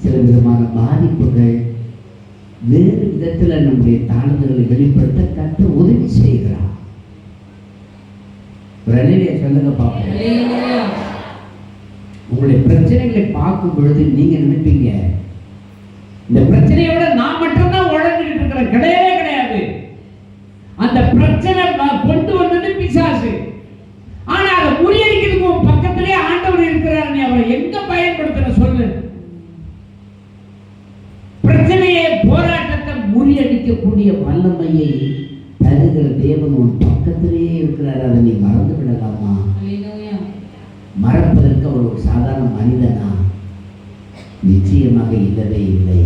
சில விதமான பாதிப்புகள், வேறு விதத்தில் நம்முடைய தாளங்களை வெளிப்படுத்த கற்று உதவி செய்கிறார். ஒரு அழிவியை சொல்லுங்க பார்ப்போம். உங்களுடைய பிரச்சனைகளை பார்க்கும் பொழுது நீங்க நினைப்பீங்க, இந்த பிரச்சனையோட நான் மட்டும்தான் உழந்துகிட்டு இருக்கிறேன். கிடையவே கிடையாது. அந்த பிரச்சனை கொண்டு வந்தது பிசாசு. ஆனா அதை முறியடிக்கிறதுக்கு உன் பக்கத்திலே ஆண்டவர் இருக்கிறார். நீ அவரை எங்க பயன்படுத்துற சொல்லு. பிரச்சனையை, போராட்டத்தை முறியடிக்கக்கூடிய வல்லமையை தருகிற தேவன் உன் பக்கத்திலே இருக்கிறார். அதை நீ மறந்து விடலாமா? மறப்பதற்கு அவர் ஒரு சாதாரண மனிதனா? நிச்சயமாக இல்லவே இல்லை.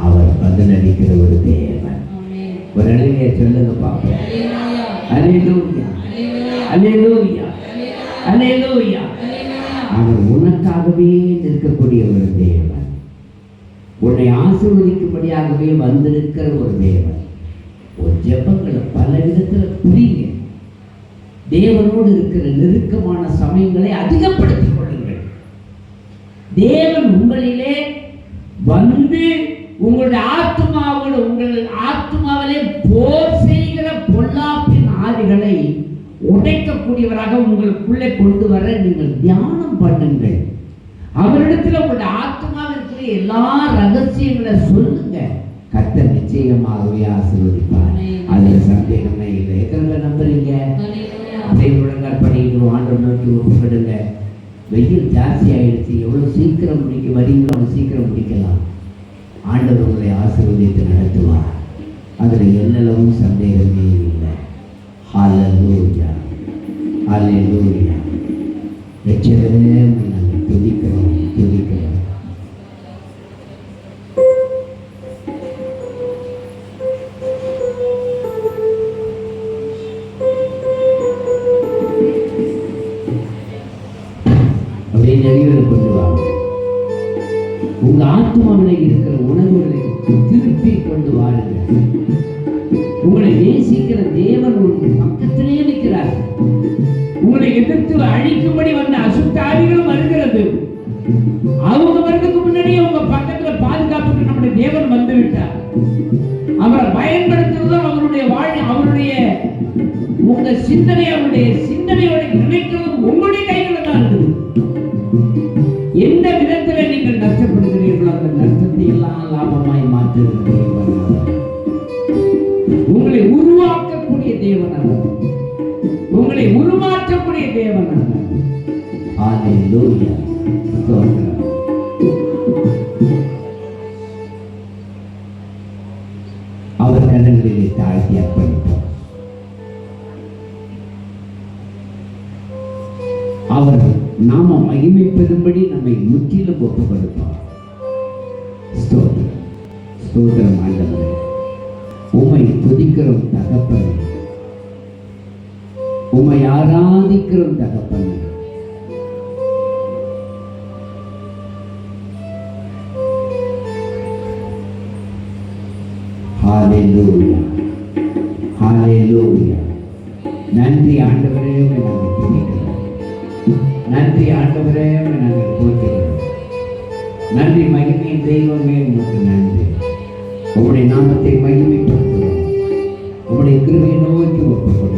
அவர் பதிலளிக்கிற ஒரு தேவன். ஒரு அழகிய சொல்லுங்க பாப்போம். அல்லேலூயா, அல்லேலூயா, அல்லேலூயா. அவர் உனக்காகவே நிற்கக்கூடிய ஒரு தேவன், உன்னை ஆசீர்வதிக்கும்படியாகவே வந்திருக்கிற ஒரு தேவன். ஒரு ஜெபங்களை பல விதத்துல புரியுங்க. தேவனோடு இருக்கிற நெருக்கமான சமயங்களை அதிகப்படுத்திக் கொள்ளுங்கள். தேவன் உங்களிலே வந்து உங்களுடைய ஆத்மாவோடு, உங்கள் ஆத்மாவிலே போர் செய்கிற பொல்லாப்பின் ஆவிகளை உடைக்கக்கூடியவராக உங்களுக்குள்ளே கொண்டு வர நீங்கள் தியானம் பண்ணுங்கள். அவரிடத்தில் உங்களுடைய ஆத்மாவிற்கு எல்லா ரகசியங்களை சொல்லுங்க. கர்த்தர் நிச்சயமாகவே ஆசீர்வதிப்பார். அதுல சந்தேகமே இல்லை. எத்தனை நம்புறீங்க? அதே முழங்கால் பண்ணிட்டு ஆண்டவர் நோக்கி ஒப்புக்கிடுங்க. வெயில் ஜாஸ்தி ஆயிடுச்சு. எவ்வளவு சீக்கிரம் முடிக்க வரீங்களோ அவ்வளவு சீக்கிரம் முடிக்கலாம். ஆண்டவர் உங்களை ஆசீர்வதித்து நடத்துவார். அதுல எல்லளவும் சந்தேகமே இல்லை. ஹல்லேலூயா, ஹல்லேலூயா. ரட்சகரே நாங்கள் துதிக்கிறோம், துதிக்கிறோம். அப்படியே நிறைவேற கொண்டு வாங்க. உங்க ஆத்மாவிலே இருக்கிற உணர்வுகளை திருப்பி கொண்டு வாருங்கள். உங்களை நேசிக்கிற தேவன் உங்க பக்கத்திலே நிற்கிறார். உங்களை எதிர்த்து அழிக்கும்படி வந்த அசுத்தாவிகளும் வருகிறது. அவங்க வரதுக்கு முன்னாடியே உங்க பக்கத்துல பாதுகாப்புக்கு நம்முடைய தேவன் வந்து விட்டார். அவரை பயன்படுத்துறதும் அவருடைய அவருடைய உங்க சிந்தனை, அவருடைய சிந்தனையோட நினைக்கிறதும் உங்களுடைய கையில தான் இருக்குது. எந்த விதத்துல நீங்கள் நஷ்டப்படுகிறீர்களோ அந்த நஷ்டத்தை எல்லாம் லாபமாய் மாற்றுகிற உங்களை உருவாக்கக்கூடிய தேவன் அவர். உங்களை உருமாற்றக்கூடிய தேவன் அவர். ஹல்லேலூயா, ஸ்தோத்திரம். அவர் கரங்களிலே தாழ்த்தி அர்ப்பணிப்போம். அவர் நாம மகிமை பெறும்படி நம்மை முற்றிலும் ஒப்புக் கொடுப்பார். ஸ்தோத்திரம், ஸ்தோத்திரம். ஆண்டவரே உம்மை துதிக்கிறோம் தகப்பனே, உம்மை ஆராதிக்கிறோம் தகப்பனே. ஹல்லேலூயா, ஹல்லேலூயா. நன்றி ஆண்டவரே, நாங்கள் துதிக்கிறோம். நன்றி ஆண்டவரே, நாங்கள் போற்றுகிறோம். நன்றி மகிமை தெய்வமே, உங்களுக்கு நன்றி. உங்களுடைய நாமத்தை மகிமைப்படுத்துகிறோம். உங்களுடைய கிருபையை நோக்கி ஒப்புக்கொள்கிறோம்.